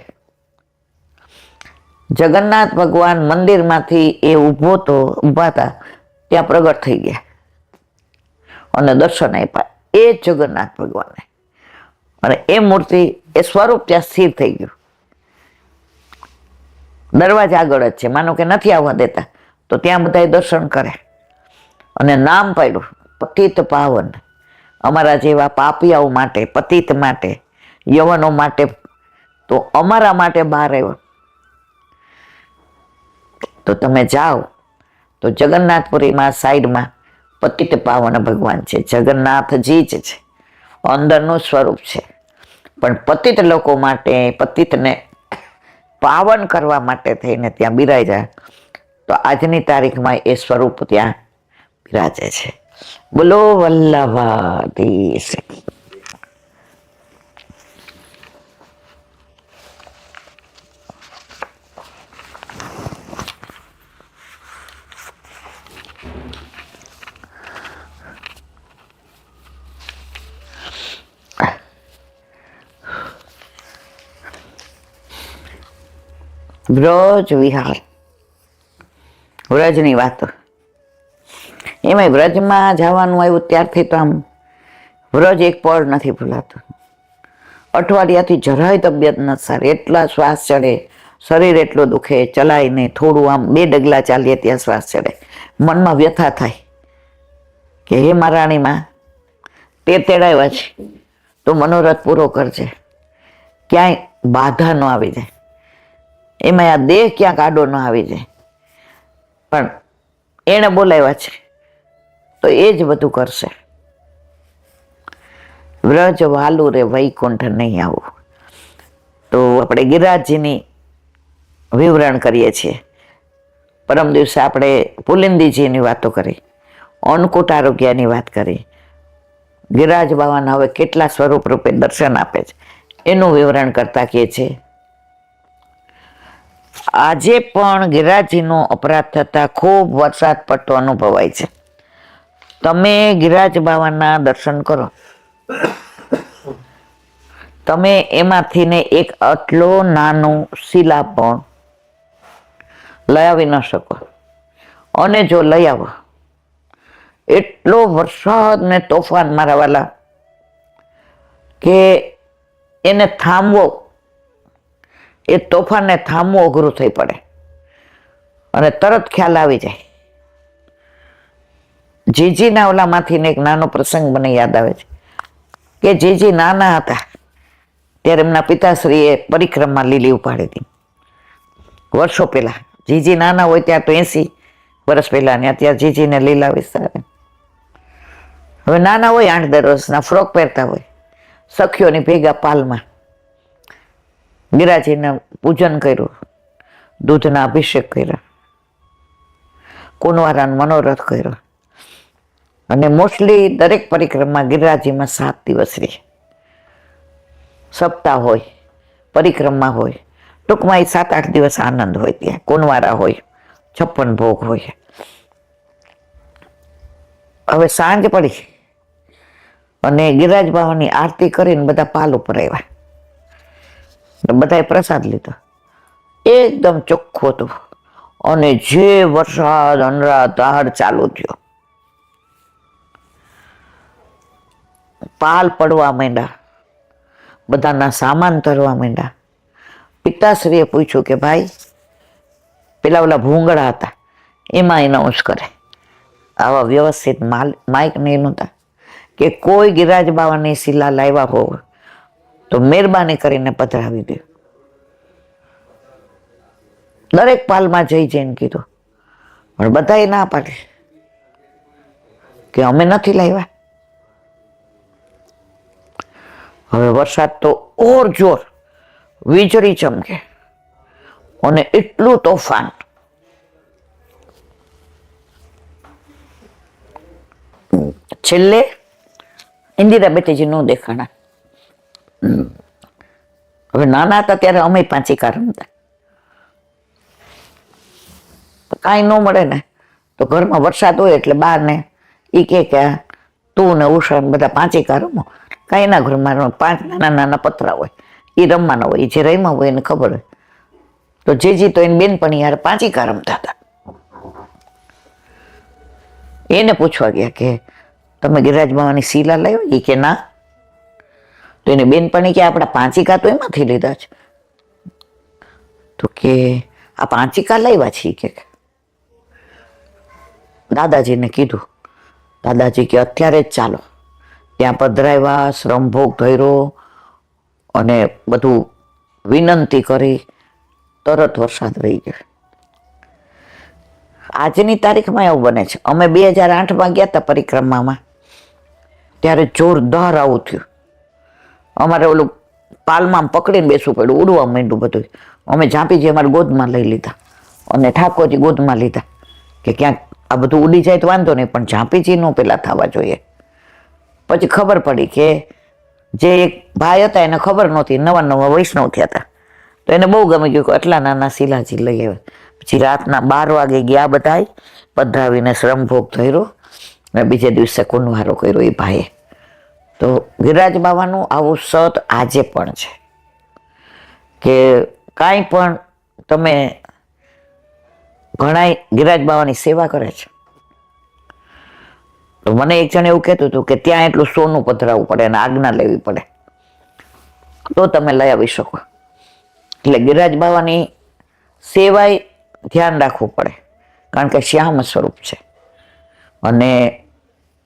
जगन्नाथ भगवान मंदिर मांथी ए उभा था ત્યાં પ્રગટ થઈ ગયા અને દર્શન આપ્યા. એ જગન્નાથ ભગવાન અને એ મૂર્તિ, એ સ્વરૂપ ત્યાં સ્થિર થઈ ગયું. દરવાજા આગળ જ છે, માનો કે નથી આવવા દેતા તો ત્યાં બધા દર્શન કરે અને નામ પાડ્યું પતિત પાવન. અમારા જેવા પાપિયાઓ માટે, પતિત માટે, યવનો માટે, તો અમારા માટે બહાર આવ્યો. તો તમે જાઓ તો જગન્નાથપુરીમાં સાઈડમાં પતિત પાવન ભગવાન છે, જગન્નાથજી જ છે, અંદરનું સ્વરૂપ છે. પણ પતિત લોકો માટે, પતિતને પાવન કરવા માટે થઈને ત્યાં બિરાજ્યા. તો આજની તારીખમાં એ સ્વરૂપ ત્યાં બિરાજે છે. બોલો વલ્લભાધીશ. વ્રજ વિહાર, વ્રજની વાતો. એમાં વ્રજમાં જવાનું આવ્યું ત્યારથી તો આમ વ્રજ એક પળ નથી ભૂલાતું. અઠવાડિયાથી જરાય તબિયત નથી સારી, એટલા શ્વાસ ચડે, શરીર એટલું દુખે, ચલાય નહીં, થોડું આમ 2 ડગલા ચાલીએ ત્યાં શ્વાસ ચડે. મનમાં વ્યથા થાય કે હે મહારાણીમાં, તે તેડાવ્યા છે તો મનોરથ પૂરો કરજે, ક્યાંય બાધા ન આવી જાય, એમાં આ દેહ ક્યાંક આડો ન આવી જાય. પણ એણે બોલાવ્યા છે તો એ જ બધું કરશે. વ્રજ વાલું રે વૈકુંઠ નહીં આવું. તો આપણે ગિરિરાજજીની વિવરણ કરીએ છીએ. પરમ દિવસે આપણે પુલિંદીજીની વાતો કરી. અન્નકૂટ આરોગ્યની વાત કરી. ગિરિરાજ બાવાના હવે કેટલા સ્વરૂપ રૂપે દર્શન આપે છે એનું વિવરણ કરતા કહે છે, આજે પણ ગિરિરાજજીનો અપરાધ થતા ખૂબ વરસાદ પડતો અનુભવાય છે. તમે ગિરિરાજ બાવાના દર્શન કરો, તમે એમાંથી ને એક આટલો નાનો શિલા પણ લઈ આવી ન શકો. અને જો લઈ આવો, એટલો વરસાદ ને તોફાન મારા વાલા કે એને થાંભવો, એ તોફાનને થાંભવું અઘરું થઈ પડે અને તરત ખ્યાલ આવી જાય. જીજીના ઓલામાંથી એક નાનો પ્રસંગ મને યાદ આવે છે કે જીજી નાના હતા ત્યારે એમના પિતાશ્રીએ પરિક્રમા લીલી ઉપાડી હતી વર્ષો પહેલા. જીજી નાના હોય ત્યાં તો 80 વર્ષ પહેલા ને અત્યારે જીજીને લીલા વિસ્તાર. હવે નાના હોય 8-10 વર્ષના, ફ્રોક પહેરતા હોય, સખીઓની ભેગા પાલમાં ગિરિરાજજીને પૂજન કર્યું, દૂધના અભિષેક કર્યા, કુંવારાનો મનોરથ કર્યો. અને મોસ્ટલી દરેક પરિક્રમા ગિરિરાજજીમાં 7 દિવસ રહે. સપ્તાહ હોય, પરિક્રમા હોય, ટૂંકમાં એ 7-8 દિવસ આનંદ હોય. ત્યાં કુંવારા હોય, 56 ભોગ હોય. હવે સાંજ પડી અને ગિરિરાજ બાવાની આરતી કરીને બધા પાલ ઉપર આવ્યા. બધાએ પ્રસાદ લીધો, એકદમ ચોખ્ખું હતું. અને જે વરસાદ અનરાધાર ચાલુ થયો, પાલ પડવા માંડ્યા, બધાના સામાન તરવા માંડ્યા. પિતાશ્રીએ પૂછ્યું કે ભાઈ, પેલા ઓલા ભૂંગળા હતા એમાં એનાઉન્સ કરે, આવા વ્યવસ્થિત માઇક નહીં નહોતા, કે કોઈ ગિરિરાજ બાવાની શિલા લાવ્યા હોય તો મહેરબાની કરીને પધરાવી દે. દરેક પાલમાં જઈને કીધું, પણ બધાએ ના પાડી કે અમે નથી લાવ્યા. હવે વરસાદ તો ઓર જોર, વીજળી ચમકે અને એટલું તોફાન. છેલ્લે ઇન્દિરા બેટીજી નો દેખાણા. હવે નાના હતા ત્યારે અમે પાંચિકા રમતા, કાંઈ ન મળે ને તો ઘરમાં વરસાદ હોય એટલે બહાર ને એ કે તું ને ઉષા બધા પાંચિકા રમો. કાંઈ ના ઘરમાં 5 નાના પતરા હોય, એ રમવાના હોય, જે રમ્યા હોય એને ખબર હોય. તો જેજી તો એની બેનપણી યાર પાંચિકા રમતા હતા. એને પૂછવા ગયા કે તમે ગિરિરાજ બાવાની શિલા લાવ્યો? એ કે ના. તો એને બેનપણી કે આપણા પાંચિકા તો એમાંથી લીધા છે. તો કે આ પાંચિકા લાવ્યા છીએ કે. દાદાજીને કીધું, દાદાજી કે અત્યારે જ ચાલો. ત્યાં પધરાવ્યા, શ્રમભોગ ધર્યો અને બધું વિનંતી કરી, તરત વરસાદ રહી ગયો. આજની તારીખમાં એવું બને છે. અમે 2008માં ગયા હતા પરિક્રમામાં, ત્યારે જોરદાર આવું થયું. અમારે ઓલું પાલમાં પકડીને બેસવું પડ્યું, ઉડવા માંડ્યું બધું. અમે ઝાંપીજી અમારે ગોદમાં લઈ લીધા અને ઠાકોરજી ગોદમાં લીધા કે ક્યાંક આ બધું ઉડી જાય તો વાંધો નહીં, પણ ઝાંપીજી નો પેલા થવા જોઈએ. પછી ખબર પડી કે જે એક ભાઈ હતા એને ખબર નહોતી, નવા વૈષ્ણવ થયા હતા, તો એને બહુ ગમી ગયું કે આટલા નાના શિલાજી લઈ આવ્યા. પછી રાતના 12 વાગે ગયા, બધાય પધરાવીને શ્રમભોગ ધર્યો અને બીજે દિવસે કુંવારો કર્યો એ ભાઈએ. તો ગિરિરાજ બાવાનું આવું સત આજે પણ છે કે કાંઈ પણ તમે, ઘણા ગિરિરાજ બાવાની સેવા કરે છે. તો મને એક જણ એવું કહેતું હતું કે ત્યાં એટલું સોનું પધરાવવું પડે અને આજ્ઞા લેવી પડે તો તમે લઈ આવી શકો. એટલે ગિરિરાજ બાવાની સેવાય ધ્યાન રાખવું પડે, કારણ કે શ્યામ સ્વરૂપ છે અને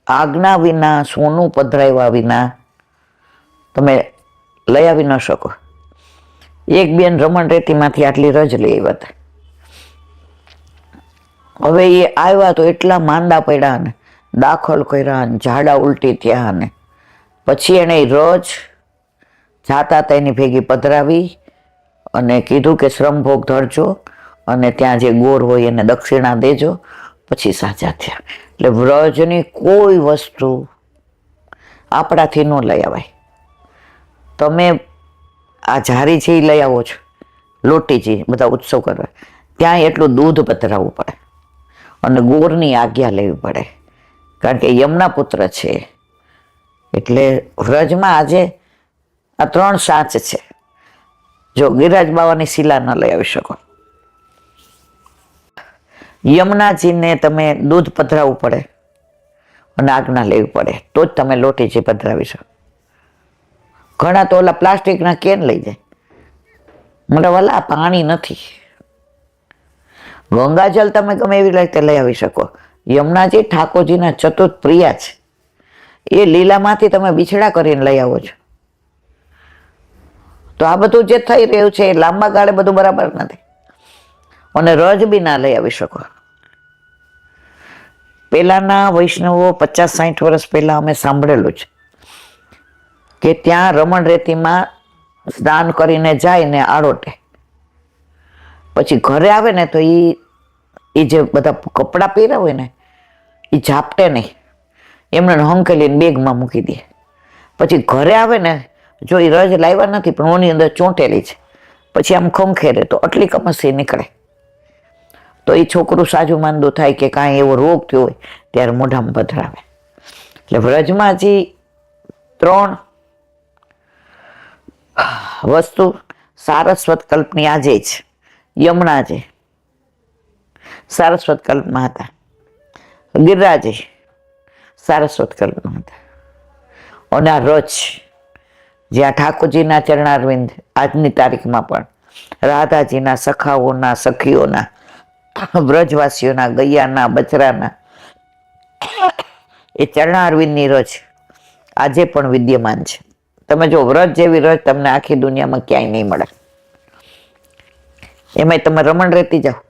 આજ્ઞા વિના, સોનું પધરાવ્યા વિના તમે લઈ આવી ન શકો. એક બેન રમણ રેતીમાંથી આટલી રજ લઈ આવ્યા હતા. હવે એ આવ્યા તો એટલા માંદા પડ્યા ને દાખલ કર્યા ને ઝાડા ઉલટી થયા ને પછી એને રજ જાતા હતા એની ભેગી પધરાવી અને કીધું કે શ્રમભોગ ધરજો અને ત્યાં જે ગોર હોય એને દક્ષિણા દેજો પછી સાજા થયા. એટલે વ્રજની કોઈ વસ્તુ આપણાથી ન લઈ આવાય. તમે આ ઝારી છે એ લઈ આવો છો, લોટીજી બધા ઉત્સવ કરવા, ત્યાં એટલું દૂધ પધરાવવું પડે અને ગોરની આજ્ઞા લેવી પડે, કારણ કે યમના પુત્ર છે. એટલે વ્રજમાં આજે આ 3 સાચ છે. જો ગિરિરાજ બાવાની શિલા ન લઈ આવી શકો, યમુનાજીને તમે દૂધ પધરાવવું પડે અને આજ્ઞા લેવી પડે, તો જ તમે લોટીજી પધરાવી શકો. ઘણા તો ઓલા પ્લાસ્ટિકના કેન લઈ જાય, મને વાલા પાણી નથી. ગંગાજળ તમે ગમે એવી રીતે લઈ આવી શકો. યમુનાજી ઠાકોરજીના ચતુર્થ પ્રિયા છે. એ લીલામાંથી તમે બિછડા કરીને લઈ આવો છો. તો આ બધું જે થઈ રહ્યું છે એ લાંબા ગાળે બધું બરાબર નથી. અને રજ બી ના લઈ આવી શકો. પેલાના વૈષ્ણવો 50-60 વર્ષ પહેલા અમે સાંભળેલું છે કે ત્યાં રમણ રેતીમાં સ્નાન કરીને જાય ને આડોટે, પછી ઘરે આવે ને તો એ જે બધા કપડાં પહેર્યા હોય ને એ ઝાપટે નહીં, એમને હંકેલીને બેગમાં મૂકી દે. પછી ઘરે આવે ને જો એ રજ લાવ્યા નથી પણ ઓની અંદર ચોંટેલી છે, પછી આમ ખંખેરે તો આટલી કમસી નીકળે. તો એ છોકરું સાજું માંદું થાય કે કાંઈ એવો રોગ થયો હોય ત્યારે મોઢામાં પધરાવે. એટલે વ્રજમાં જે 3 વસ્તુ સારસ્વત કલ્પની આજે જ યમુનાજી સારસ્વત કલ્પમાં હતા, ગિરિરાજે સારસ્વત કલ્પમાં હતા, અને આ રજ જ્યાં ઠાકોરજીના ચરણારવિંદ આજની તારીખમાં પણ રાધાજીના સખાઓના સખીઓના વ્રજવાસીઓના ગૈયાના બચરાના એ ચરણારવિંદની રજ આજે પણ વિદ્યમાન છે. તમે જો વ્રજ જેવી રજ તમને આખી દુનિયામાં ક્યાંય નહીં મળે. એમાંય તમે રમણ રહેતી જાઓ,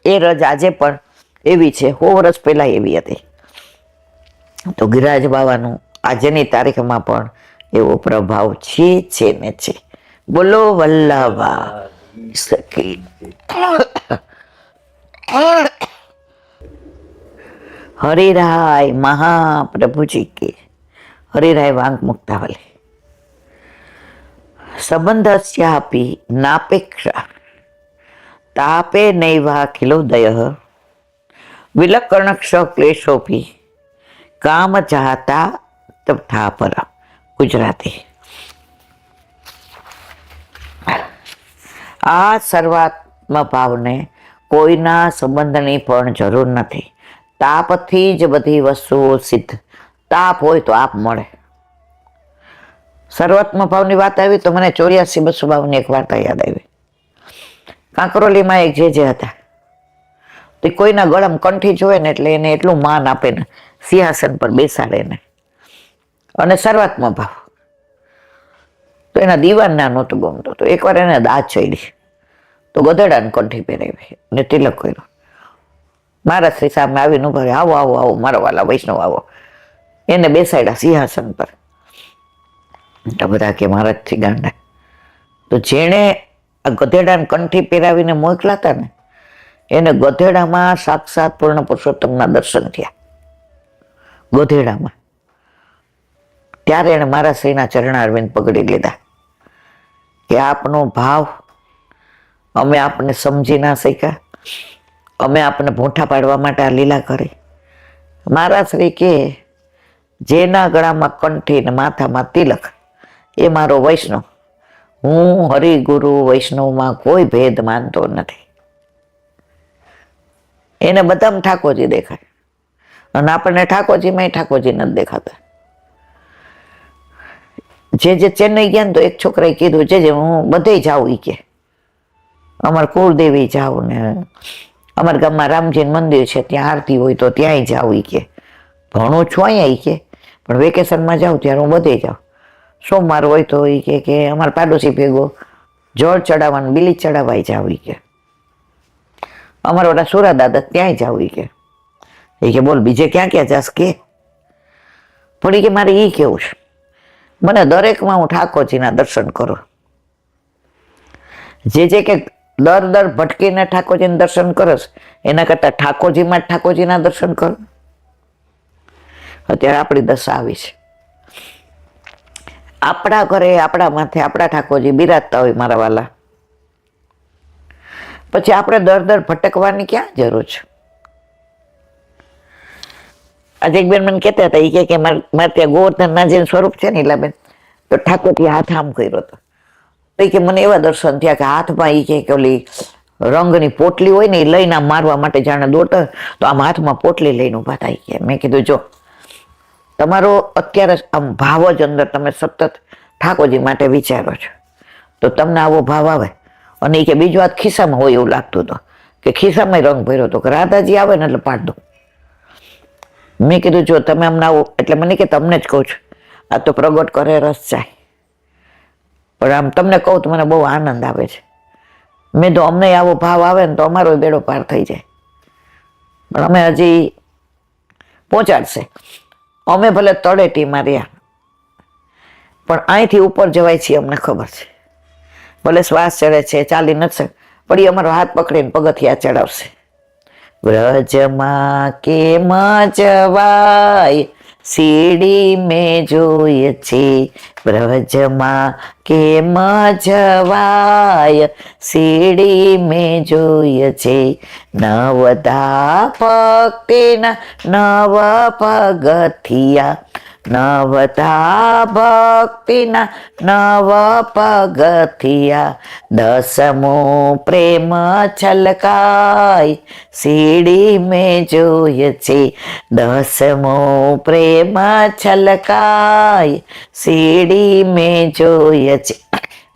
એ રજ આજે પણ એવી છે, 100 વર્ષ પહેલા એવી હતી. તો ગિરિરાજ બાવાનું આજની તારીખમાં પણ એવો પ્રભાવ છે ને છે. બોલો વલ્લભા સખી હરિરાય મહાપ્રભુજી કે હરિરાય વાંગ મુક્તાવલી. સંબંધસ્યાપી નાપેક્ષા તાપે નૈવા ખિલોદય વિલકર્ણક્ષ ક્લેશોપી કામ ચાહતા તથા પર. ગુજરાતી. આ સર્વાત્મ ભાવને કોઈના સંબંધની પણ જરૂર નથી. તાપથી જ બધી વસ્તુઓ સિદ્ધ. તાપ હોય તો આપ મળે. સર્વાત્મ ભાવની વાત આવી તો મને 84-252 એક વાર્તા યાદ આવી. કાંકરોલીમાં એક જે હતા, તે કોઈના ગળામાં કંઠી જોવે ને એટલે એને એટલું માન આપે ને, સિંહાસન પર બેસાડે ને, અને સર્વાત્મ ભાવ. તો એના દીવાનના નહોતું ગમતું. તો એકવાર એને દાજ ચડી તો ગધેડાને કંઠી પહેરાવી ને તિલક કર્યો. મારા શ્રી સામે આવીને ઉભા રહ્યા, આવો આવો આવો મારો વાલા વૈષ્ણવ આવો. એને બેસાડ્યા સિંહાસન પર. તો બધા કે મહારાજથી ગાંડા. તો જેણે આ ગધેડાને કંઠી પહેરાવીને મોકલા હતા ને, એને ગધેડામાં સાક્ષાત પૂર્ણ પુરુષોત્તમના દર્શન થયા. ગધેડામાં. ત્યારે એને મારા શ્રીના ચરણારવિંદ પકડી લીધા કે આપનો ભાવ અમે આપને સમજી ના શક્યા, અમે આપને ભૂંઠા પાડવા માટે આ લીલા કરી. મારા શ્રી કે જેના ગળામાં કંઠી ને માથામાં તિલક એ મારો વૈષ્ણવ. હું હરિગુરુ વૈષ્ણવમાં કોઈ ભેદ માનતો નથી. એને બધામાં ઠાકોરજી દેખાય અને આપણને ઠાકોરજીમાં ઠાકોરજી નથી દેખાતા. જે ચેન્નઈ ગયા ને તો એક છોકરાએ કીધું જે હું બધે જાઉં. એ કે અમાર કુળદેવી જાઉં ને અમારા ગામમાં રામજી મંદિર છે ત્યાં આરતી હોય તો ત્યાંય જાઉં. એ કે ભણું છું અહીંયા. એ કે પણ વેકેશનમાં જાઉં ત્યારે હું બધે જાઉં. સોમવાર હોય તો એ કે અમારા પાડોશી ભેગો જળ ચડાવવાનું બીલી ચડાવાય જાવ. એ કે અમારા ઓલા સુરા દાદા ત્યાંય જાવ. એ કે બોલ બીજે ક્યાં ક્યાં જાસ કે. પણ એ કે મારે એ કેવું છે, મને દરેકમાં હું ઠાકોરજીના દર્શન કરું. જે કે દર ભટકીને ઠાકોરજીને દર્શન કરસ એના કરતા ઠાકોરજીમાં જ ઠાકોરજીના દર્શન કરો. અત્યારે આપણી દશા આવી છે. આપણા ઘરે આપણા માથે આપણા ઠાકોરજી બિરાજતા હોય મારા વાલા, પછી આપણે દર ભટકવાની ક્યાં જરૂર છે? આજે એક બેન મને કહેતા હતા, એ કે મારે ત્યાં ગોવર્ધનનાથજીનું સ્વરૂપ છે ને ઈલાબેન, તો ઠાકોરજી હાથ આમ કર્યો હતો. તો કે મને એવા દર્શન થયા કે હાથમાં એ કે ઓલી રંગની પોટલી હોય ને એ લઈને આમ મારવા માટે જાણે દોડતા, તો આમ હાથમાં પોટલી લઈને ઉભા થાય. કે મેં કીધું જો તમારો અત્યારે આમ ભાવ જ અંદર તમે સતત ઠાકોરજી માટે વિચારો છો તો તમને આવો ભાવ આવે. અને એ કે બીજું વાત ખિસ્સામાં હોય એવું લાગતું હતું કે ખિસ્સામાં રંગ ભર્યો હતો કે રાધાજી આવે ને એટલે પાડ દો. મેં કીધું જો તમે અમને આવો, એટલે મને કે તમને જ કહું છું, આ તો પ્રગટ કરે રસ જાય, પણ આમ તમને કહું તો મને બહુ આનંદ આવે છે. મેં તો અમને આવો ભાવ આવે ને તો અમારો બેડો પાર થઈ જાય. પણ અમે હજી પહોંચાડશે. અમે ભલે તળેટીમાં રહ્યા પણ અહીંથી ઉપર જવાય છીએ અમને ખબર છે. ભલે શ્વાસ ચડે છે, ચાલી નથી, પણ એ અમારો હાથ પકડીને પગથિયા ચડાવશે. વ્રજમાં કેમ જવાય સીડી મેં જોઈએ છે, વ્રજમાં કેમ જવાય સીડી મેં જોઈએ છે, નવધા ભક્તિના નવ પગથિયા, નવધા ભક્તિના નવ પગથિયા, દસમો પ્રેમ છલકાય સીડી મેં જોઈએ છે, દસમો પ્રેમ છલકાય સીડી મેં જોઈએ છે,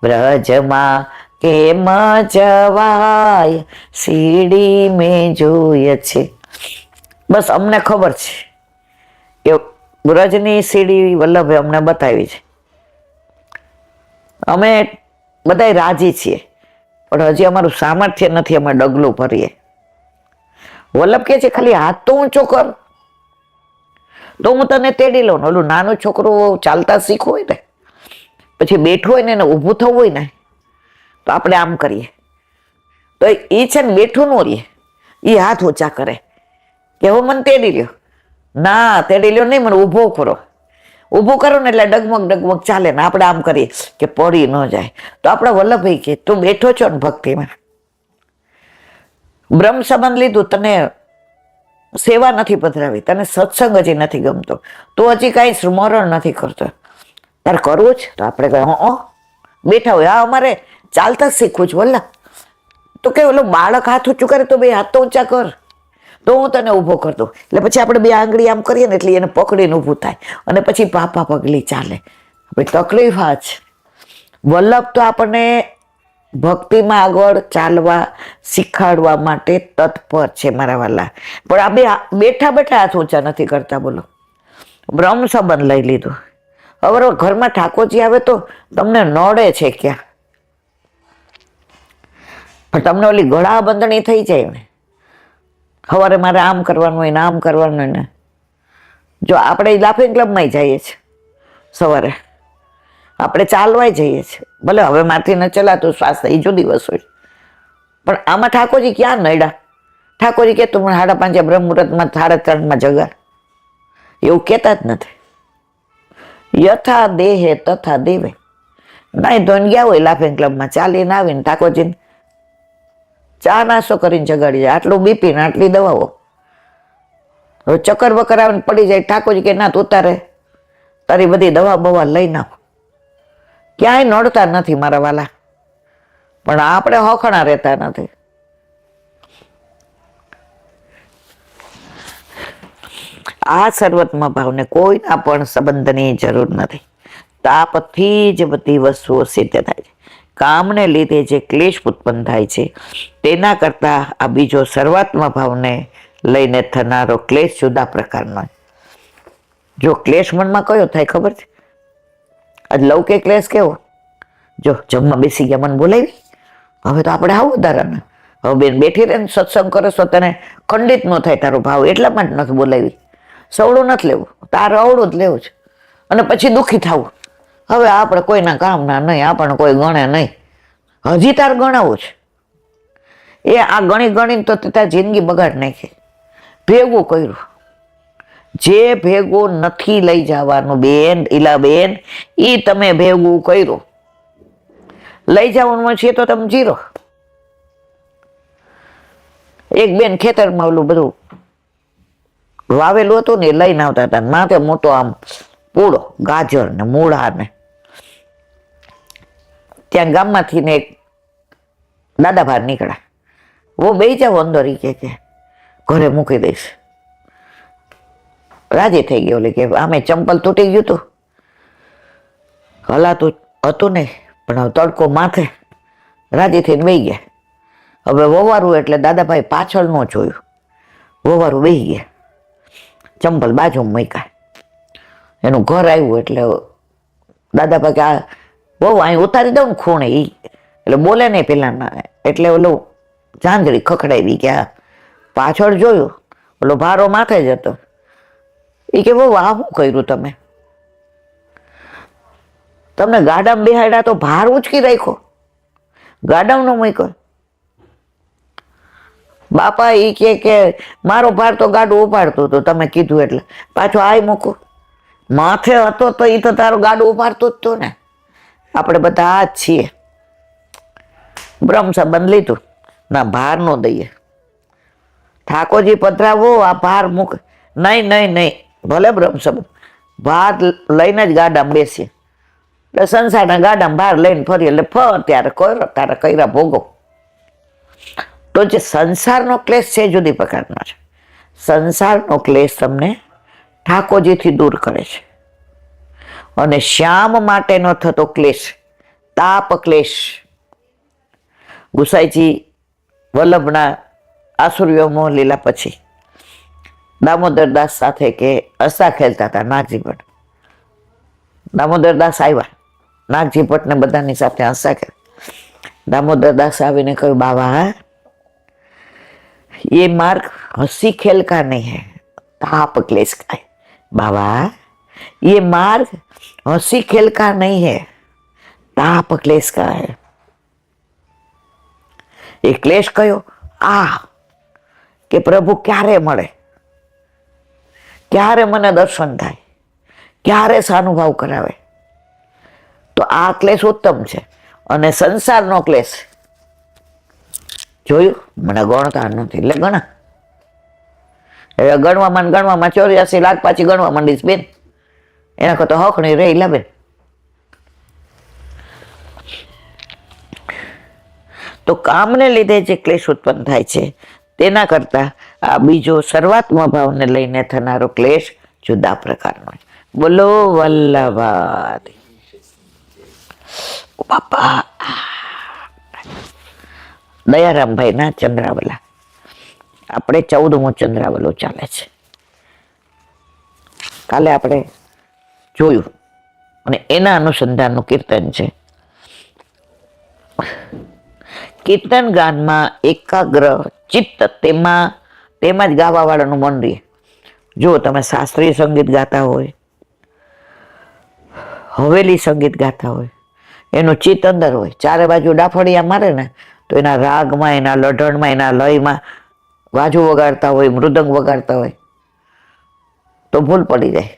વ્રજમાં કેમ જવાય સીડી મેં જોઈએ છે. બસ અમને ખબર છે કે વ્રજની સીડી વલ્લભે અમને બતાવી છે. અમે બધા રાજી છીએ પણ હજી અમારું સામર્થ્ય નથી, અમે ડગલું ભરીએ. વલ્લભ કે છે ખાલી હાથ તો ઊંચો કર તો હું તને તેડી લઉં. ઓલું નાનું છોકરું ચાલતા શીખવું હોય ને, પછી બેઠું હોય ને એને ઊભું થવું હોય ને, તો આપણે આમ કરીએ તો એ છે ને બેઠું ન રહીએ, એ હાથ ઊંચા કરે કે હું મને તેડી લ્યો. ના તેડી લ્યો નહીં, મને ઊભો કરો. ઊભું કરો ને એટલે ડગમગ ચાલે ને આપણે આમ કરીએ કે પડી ન જાય. તો આપણે વલ્લભભાઈ કે તું બેઠો છો ને ભક્તિમાં, બ્રહ્મ સંબંધ લીધું, તને સેવા નથી પધરાવી, તને સત્સંગ હજી નથી ગમતો, તો હજી કાંઈ સ્મરણ નથી કરતો, તારે કરવું જ તો આપણે કહે બેઠા હોય. હા અમારે ચાલતા જ શીખવું છે વલ્લભ. તો કે ઓલો બાળક હાથ ઊંચું કરે તો બે હાથ તો ઊંચા કર તો હું તને ઊભો કર દઉં. એટલે પછી આપણે બે આંગળી આમ કરીએ ને એટલે એને પકડીને ઊભું થાય અને પછી પાપા પગલી ચાલે. આપણી તકલીફ આ છે. વલ્લભ તો આપણને ભક્તિમાં આગળ ચાલવા શીખવાડવા માટે તત્પર છે મારા વાલા. પણ આ બે બેઠા બેઠા હાથ ઊંચા નથી કરતા. બોલો, બ્રહ્મ સંબંધ લઈ લીધું. હવે ઘરમાં ઠાકોરજી આવે તો તમને નડે છે ક્યાં? પણ તમને ઓલી ગળા બંધણી થઈ જાય ને, સવારે મારે આમ કરવાનું હોય ને આમ કરવાનું હોય ને. જો આપણે લાફિંગ ક્લબમાં જઈએ છીએ સવારે, આપણે ચાલવાય જઈએ છીએ, ભલે હવે મારથી ન ચલાતું સ્વાસ્થ્ય એ જુદી વસ્તુ હોય, પણ આમાં ઠાકોરજી ક્યાં નડ્યા? ઠાકોરજી કે તું 5:30 બ્રહ્મ મુહૂર્તમાં 3:30 જગા, એવું કહેતા જ નથી. યથા દેહે તથા દેવે. નાઈ ધોઈને ગયા હોય લાફિંગ ક્લબમાં, ચાલીને આવીને ઠાકોરજીને ચા નાસ્તો કરીને જગાડી જાય, આટલું બીપી ને આટલી દવાઓ. હવે ચક્કર બકર આવીને પડી જાય, ઠાકોરજી કે ના તું તારી બધી દવા બવા લઈ નાખ. ક્યાંય નડતા નથી મારા વાલા, પણ આપણે હોખણા રહેતા નથી. આ સર્વત્મ ભાવને કોઈના પણ સંબંધની જરૂર નથી. તાપથી જ બધી વસ્તુઓ સિદ્ધ થાય છે. કામને લીધે જે ક્લેશ ઉત્પન્ન થાય છે તેના કરતા આ બીજો સર્વાત્મ ભાવને લઈને થનારો ક્લેશ જુદા પ્રકારનો. જો ક્લેશ મનમાં કયો થાય ખબર છે? આજ લૌકિક ક્લેશ કેવો? જો જમવા બેસી ગયા, મને બોલાવી, હવે તો આપણે આવું વધારાને. હવે બેન બેઠી રહે ને સત્સંગ કરો તો તને ખંડિત ન થાય તારો ભાવ, એટલા માટે નથી બોલાવી. સવડું નથી લેવું, તારે અવળું જ લેવું છે અને પછી દુઃખી થવું. હવે આપણે કોઈના કામના નહીં, આપણને કોઈ ગણે નહીં. હજી તારે ગણાવું છે. એ આ ગણી ગણીને તો તારી જિંદગી બગાડ નાખી. ભેગું કર્યું, જે ભેગું નથી લઈ જવાનું બેન, ઈલાબેન, એ તમે ભેગું કર્યું. લઈ જવાનું છે તો તમે જીરો. એક બેન ખેતરમાં ઓલું બધું વાવેલું હતું ને એ લઈને આવતા હતા, માથે મોટો આમ પૂળો, ગાજર ને મૂળા ને. ત્યાં ગામમાંથી ને એક દાદા બહાર નીકળ્યા. વો બે જાઓ અંદર, ઈ કે ઘરે મૂકી દઈશ. રાજી થઈ ગયો, કે આમે ચંપલ તૂટી ગયું હતું, હલાતું હતું નહીં, પણ હવે તડકો માથે, રાજી થઈને બેસી ગયા. હવે વવારું એટલે દાદાભાઈ પાછળ ન જોયું, વવારું બેસી ગયા, ચંપલ બાજુમાં મૂક્યા. એનું ઘર આવ્યું એટલે દાદાભાઈ કે આ બહુ અહીં ઉતારી દઉં ને ખૂણે, ઈ એટલે બોલે નહીં પેલા, એટલે ઓલું ચાંદડી ખખડાવી કે આ પાછળ જોયું, ઓલો ભારો માથે જ હતો. એ કે બહુ આ શું કર્યું તમે? તમને ગાડામાં બેહાડ્યા તો ભાર ઉચકી રાખ્યો, ગાડામાં ન મૂક્યો. બાપા એ કે મારો ભાર તો ગાડું ઉપાડતું હતું, તમે કીધું એટલે પાછો આય મૂકો. માથે હતો તો એ તો તારું ગાડું ઉપાડતું જ હતું ને. આપણે બધા આ જ છીએ. બ્રહ્મ સંબંધ લીધું ના, ભાર નો દઈએ. ઠાકોરજી પધરાવો, આ ભાર મૂકે નહીં, નહીં, નહીં, ભલે બ્રહ્મ સંબંધ, ભાર લઈને જ ગાડામાં બેસીએ. એટલે સંસારના ગાડામાં ભાર લઈને ફરીએ, એટલે ફર ત્યારે કરો, તારે કર્યા ભોગો. તો જે સંસારનો ક્લેશ છે જુદી પ્રકારનો છે. સંસારનો ક્લેશ તમને ઠાકોરજીથી દૂર કરે છે. અને શ્યામ માટેનો થતો ક્લેશ, તાપ ક્લેશ, ગુસાઈજી વલ્લભના આસુર્યો મોહ લીલા પછી દામોદરદાસ સાથે કે હસા ખેલતા હતા નાગજી ભટ્ટ. દામોદરદાસ આવ્યા, નાગજી ભટ્ટ ને બધાની સાથે હસા ખેલ. દામોદરદાસ આવીને કહ્યું, બાબા ये मार्ग हंसी खेल का नहीं है, ताप क्लेश का है. बाबा ये मार्ग हंसी खेल का नहीं है, ताप क्लेश का है. એ ક્લેશ કયો? આ કે પ્રભુ ક્યારે મળે, ક્યારે મને દર્શન થાય, ક્યારે સાનુભાવ કરાવે. તો આ ક્લેશ ઉત્તમ છે. અને સંસારનો ક્લેશ જોયું, મને ગણતા નથી એટલે ગણા. હવે ગણવામાં 84 લાખ પાછી ગણવા માંડીશ બેન, એના કરતા હક નહીં રહી લા બેન. તો કામને લીધે જે ક્લેશ ઉત્પન્ન થાય છે તેના કરતા આ બીજો સર્વાત્મ ભાવને લઈને થનારો ક્લેશ જુદા પ્રકારનો. બોલો વલ્લભાઈ બાપા. દયારામભાઈ ના ચંદ્રાવલા, આપણે 14મો ચંદ્રાવલો ચાલે છે. કાલે આપણે જોયું અને એના અનુસંધાનનું કીર્તન છે. કીર્તન ગાનમાં એકાગ્ર ચિત્ત, તેમાં જ ગાવા વાળાનું મન રહે. જો તમે શાસ્ત્રીય સંગીત ગાતા હોય, હવેલી સંગીત ગાતા હોય, એનું ચિત્ત અંદર હોય, ચારે બાજુ ડાફડિયા મારે ને તો એના રાગમાં, એના લઢણમાં, એના લયમાં વાજુ વગાડતા હોય, મૃદંગ વગાડતા હોય તો ભૂલ પડી જાય.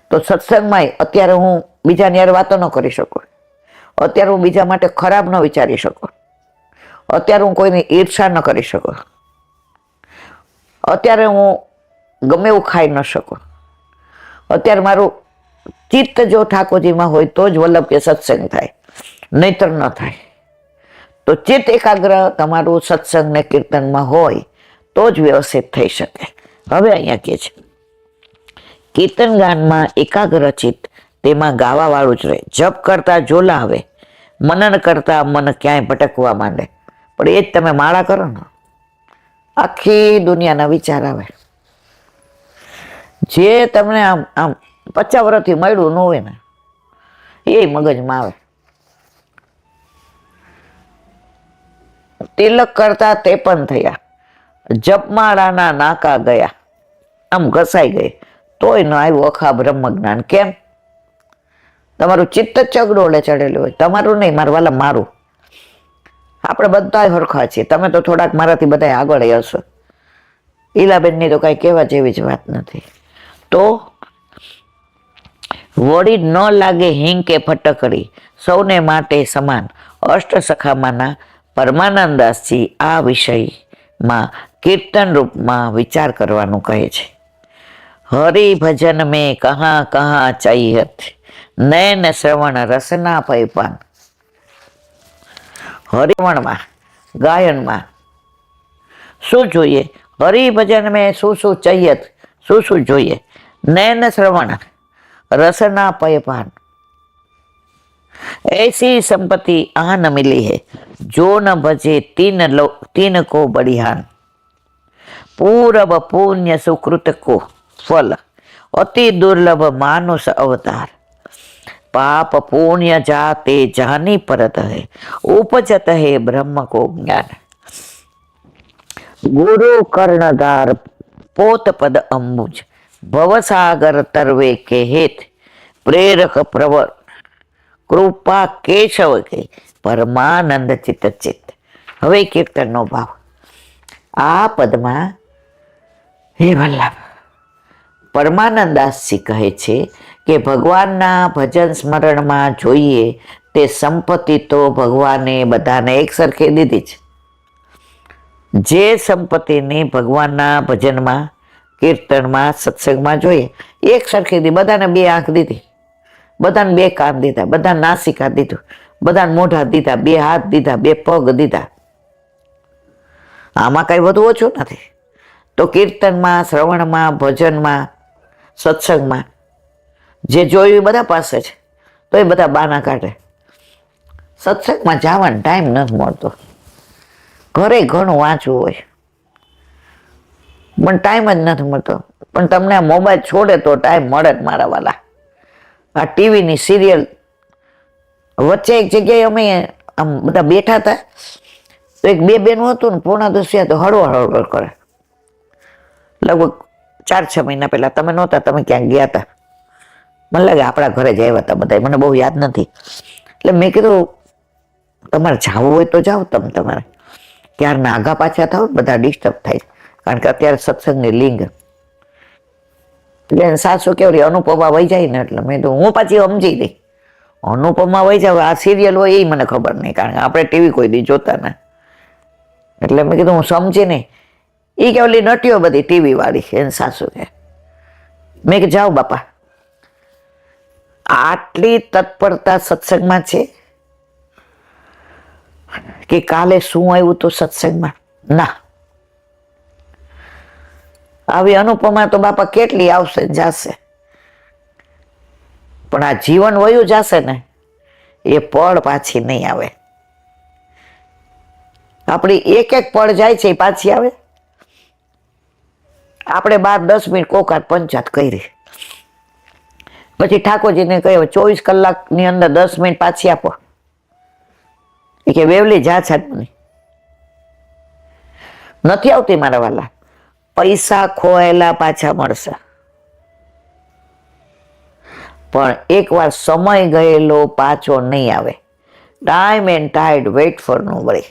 તો સત્સંગમાં અત્યારે હું બીજાની યાર વાતો ન કરી શકું, અત્યારે હું બીજા માટે ખરાબ ન વિચારી શકું, અત્યારે હું કોઈની ઈર્ષા ન કરી શકું, અત્યારે હું ગમે એવું ખાઈ ન શકું. અત્યારે મારું ચિત્ત જો ઠાકોરજીમાં હોય તો જ વલ્લભ કે સત્સંગ થાય, નહીતર ન થાય. તો ચિત્ત એકાગ્ર તમારું સત્સંગ ને કીર્તનમાં હોય તો જ વ્યવસ્થિત થઈ શકે. હવે અહીંયા કે છે કીર્તન ગાનમાં એકાગ્ર ચિત્ત, તેમાં ગાવા વાળું જ રહે. જપ કરતા જોલા આવે, મનન કરતા મન ક્યાંય ભટકવા માંડે. પણ એ જ તમે માળા કરો ને, આખી દુનિયાના વિચાર આવે. જે તમને આમ 50 વર્ષથી મળ્યું ન હોય ને એ મગજમાં આવે. તિલક કરતા તે પણ થયા, જપમાળાના નાકા ગયા, આમ ઘસાઈ ગઈ તોય ન આવ્યું અખા બ્રહ્મ જ્ઞાન. કેમ? તમારું ચિત્ત ચગડોળે ચડેલું હોય. તમારું નહીં, મારું વાલા, મારું. આપણે બધા હરખા છીએ. તમે તો થોડાક મારાથી બધા આગળ હશો. ઈલાબેનની તો કઈ કહેવા જેવી જ વાત નથી. તો વળી ન લાગે હિંગ કે ફટકડી, સૌને માટે સમાન. અષ્ટસખામાંના પરમાનંદાસજી આ વિષયમાં કીર્તન રૂપમાં વિચાર કરવાનું કહે છે. હરિ ભજન મેં કહા કહા ચાહત, નૈન શ્રવણ રસના પૈપાન. હરિવણમાં ગાયનમાં શું જોઈએ? હરિભજન મેં શું ચાહત, શું જોઈએ? નૈન શ્રવણ रसना पयपान, ऐसी संपत्ति आ न मिली है, जो न भजे तीन को बढ़ियान. पूरब पुण्य सुकृत को फल, अति दुर्लभ मानुष अवतार. पाप पुण्य जाते जानी परत है, उपजत है ब्रह्म को ज्ञान. गुरु कर्णधार पोत पद अम्बुज, भवसागर तरवे के हेत. प्रेरक प्रवर कृपा केशव के परमानंद चित्त चित्त. હવે કીર્તનનો ભાવ. આ પદમાં હે વલ્લભ પરમાનંદાસજી કહે છે કે ભગવાનના ભજન સ્મરણમાં જોઈએ તે સંપત્તિ તો ભગવાને બધાને એક સરખી દીધી છે. જે સંપત્તિની ભગવાનના ભજનમાં, કીર્તનમાં, સત્સંગમાં જોઈએ એક સરખી દીધી. બધાને 2 આંખ દીધી, બધાને 2 કાન દીધા, બધાને નાસિકા દીધું, બધાને મોઢા દીધા, 2 હાથ દીધા, 2 પગ દીધા. આમાં કઈ વધુ ઓછું નથી. તો કીર્તનમાં, શ્રવણમાં, ભજનમાં, સત્સંગમાં જે જોયું બધા પાસે છે, તો એ બધા બાના કાઢે. સત્સંગમાં જવાનો ટાઈમ નથી મળતો. ઘરે ઘણું વાંચવું હોય પણ ટાઈમ જ નથી મળતો. પણ તમને આ મોબાઈલ છોડે તો ટાઈમ મળે જ મારા વાલા. આ ટીવીની સિરિયલ વચ્ચે એક જગ્યાએ અમે આમ બધા બેઠા હતા, તો એક 2 બહેનો હતું ને, 9:45 તો હળવળ કરે. લગભગ 4-6 મહિના પહેલા. તમે નહોતા, તમે ક્યાંક ગયા હતા. મને લાગે આપણા ઘરે જ આવ્યા હતા બધા, મને બહુ યાદ નથી. એટલે મેં કીધું તમારે જવું હોય તો જાઓ, તમારે ક્યારના આગા પાછા થાવ, બધા ડિસ્ટર્બ થાય. કારણ કે અત્યારે સત્સંગની લિંગ એટલે સાસુ કેવડી અનુપમા વહી જાય ને, એટલે મેં તો હું પાછી સમજી ગઈ. અનુપમા વહી જાવ, આ સિરિયલ હોય એ મને ખબર નહીં, કારણ કે આપણે ટીવી કોઈ દી જોતા ના. એટલે મેં કીધું હું સમજી નહીં. એ કેવલી નટીઓ બધી ટીવી વાળી એને સાસુ કે. મેં કે જાઓ બાપા. આટલી તત્પરતા સત્સંગમાં છે કે કાલે શું આવ્યું તો સત્સંગમાં ના. આવી અનુપમા તો બાપા કેટલી આવશે જાશે, પણ આ જીવન વયું જશે ને એ પળ પાછી નહીં આવે. આપણી એક પળ જાય છે એ પાછી આવે. આપણે 12-10 મિનિટ કોકાત પંચાત કરી, પછી ઠાકોરજીને કહ્યું 24 કલાકની અંદર 10 મિનિટ પાછી આપો. એ કે વેવલી જા છાટની નથી આવતી મારા વાલા. પૈસા ખોયેલા પાછા મળશે, પણ એકવાર સમય ગયેલો પાછો નહીં આવે. Time and tide wait for nobody.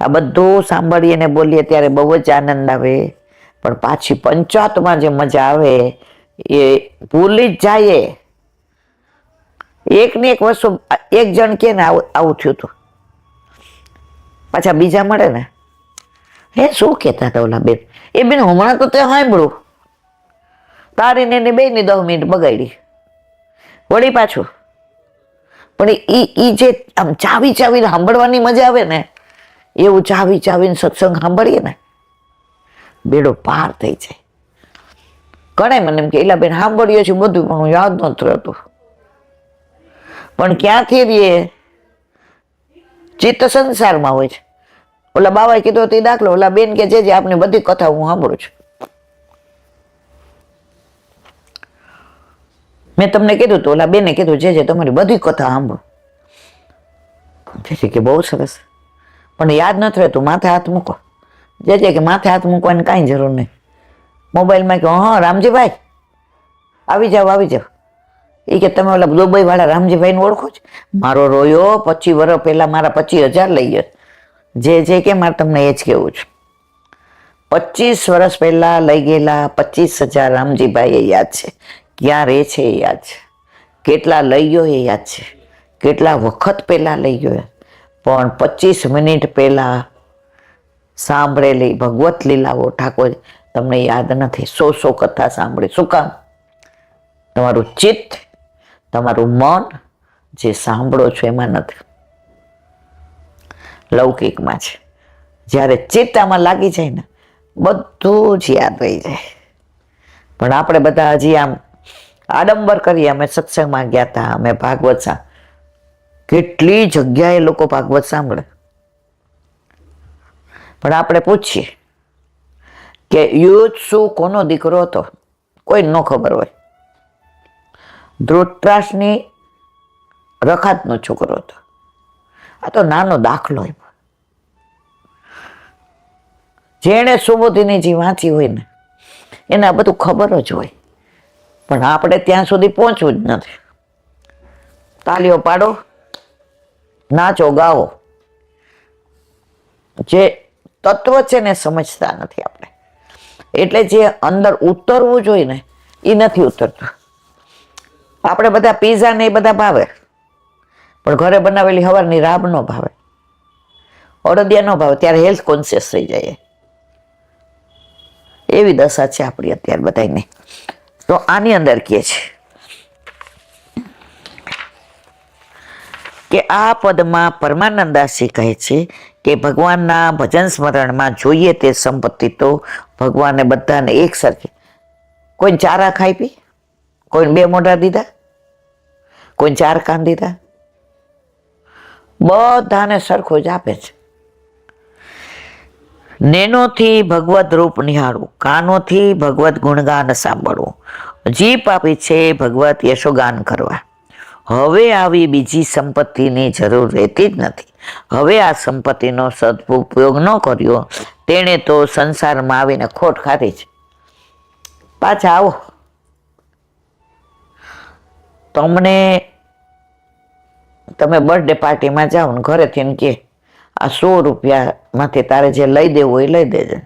આ બધું સાંભળીએ ને બોલીએ ત્યારે બહુ જ આનંદ આવે, પણ પાછી પંચાતમાં જે મજા આવે એ ભૂલી જ જાય. એકની એક વસ્તુ એક જણ કે ને આવું થયું હતું, પાછા બીજા મળે ને હે શું કહેતા હતા ઓલા બેન, એ બેન હમણાં તો તે સાંભળ્યું, તારી ને બેની 10 મિનિટ બગાડી વળી પાછું. પણ એ જે આમ ચાવી ચાવીને સાંભળવાની મજા આવે ને, એવું ચાવી ચાવીને સત્સંગ સાંભળીએ ને બેડો પાર થઈ જાય. ઘણા મને એમ કે એલા બેન સાંભળીએ છીએ બધું, પણ હું યાદ નથી રહેતું. પણ ક્યાંથી રહીએ, ચિત્ત સંસારમાં હોય છે. ઓલા બાવાએ કીધું તે દાખલો, ઓલા બેન કે જે આપની બધી કથા હું સાંભળું છું. મેં તમને કીધું તો ઓલા બેને કીધું જે તમારી બધી કથા સાંભળો. કે બહુ સરસ, પણ યાદ નથી રહેતું. માથે હાથ મૂકો. જે કે માથે હાથ મૂકવાની કાંઈ જરૂર નહીં. મોબાઈલમાં કહો હા રામજીભાઈ આવી જાઓ આવી જાઓ, એ કે તમે ઓલા દુબઈ વાળા રામજીભાઈને ઓળખો છો? મારો રોયો 25 વર્ષ પહેલા મારા 25,000 લઈ ગયો. જે કે મારે તમને એ જ કહેવું છું, 25 વર્ષ પહેલા લઈ ગયેલા 25,000 રામજીભાઈ એ યાદ છે, ક્યાં રહે છે એ યાદ છે, કેટલા લઈ ગયો એ યાદ છે, કેટલા વખત પહેલા લઈ ગયો. પણ 25 મિનિટ પહેલા સાંભળેલી ભગવત લીલાઓ ઠાકોર તમને યાદ નથી. 100 કથા સાંભળી. શું કામ? તમારું ચિત્ત, તમારું મન જે સાંભળો છો એમાં નથી, લૌકિકમાં છે. જ્યારે ચિત્ત આમાં લાગી જાય ને બધું જ યાદ રહી જાય. પણ આપણે બધા હજી આમ આડંબર કરીએ. અમે સત્સંગમાં ગયા હતા, અમે ભાગવત કેટલી જગ્યાએ લોકો ભાગવત સાંભળે, પણ આપણે પૂછીએ કે યુદ્ધ શું કોનો દીકરો હતો? કોઈ ન ખબર હોય. ધૃતરાષ્ટ્રની રખાતનો છોકરો હતો. આ તો નાનો દાખલો. જેણે સુબોધિનીજી વાંચી હોય ને એને આ બધું ખબર જ હોય, પણ આપણે ત્યાં સુધી પહોંચવું જ નથી. તાલીઓ પાડો, નાચો, ગાઓ. જે તત્વ છે ને સમજતા નથી આપણે, એટલે જે અંદર ઉતરવું જોઈએ ને એ નથી ઉતરતું. આપણે બધા પીઝા ને એ બધા ભાવે, પણ ઘરે બનાવેલી હવારની રાબ ન ભાવે, અડદિયા ન ભાવે. ત્યારે હેલ્થ કોન્શિયસ થઈ જાય. એવી દશા છે આપણી અત્યારે બધાને. તો આની અંદર કહે છે કે આ પદમાં પરમાનંદાસી કહે છે કે ભગવાનના ભજન સ્મરણમાં જોઈએ તે સંપત્તિ તો ભગવાને બધાને એક સરખી. કોઈને 4 આંખ આપી, કોઈને 2 મોઢા દીધા, કોઈને 4 કાન દીધા, બધાને સરખો જ આપે છે. નેનોથી ભગવત રૂપ નિહાળવું, કાનોથી ભગવત ગુણગાન સાંભળવું, જીભ આપી છે ભગવત યશોગાન કરવા. હવે આવી બીજી સંપત્તિની જરૂર રહેતી જ નથી. હવે આ સંપત્તિનો સદુપયોગ ન કર્યો તેણે તો સંસારમાં આવીને ખોટ ખાધી છે. પાછા આવો, તમે બર્થડે પાર્ટીમાં જાઓ ને ઘરેથી એમ કે આ 100 રૂપિયામાંથી તારે જે લઈ દેવું એ લઈ દેજે.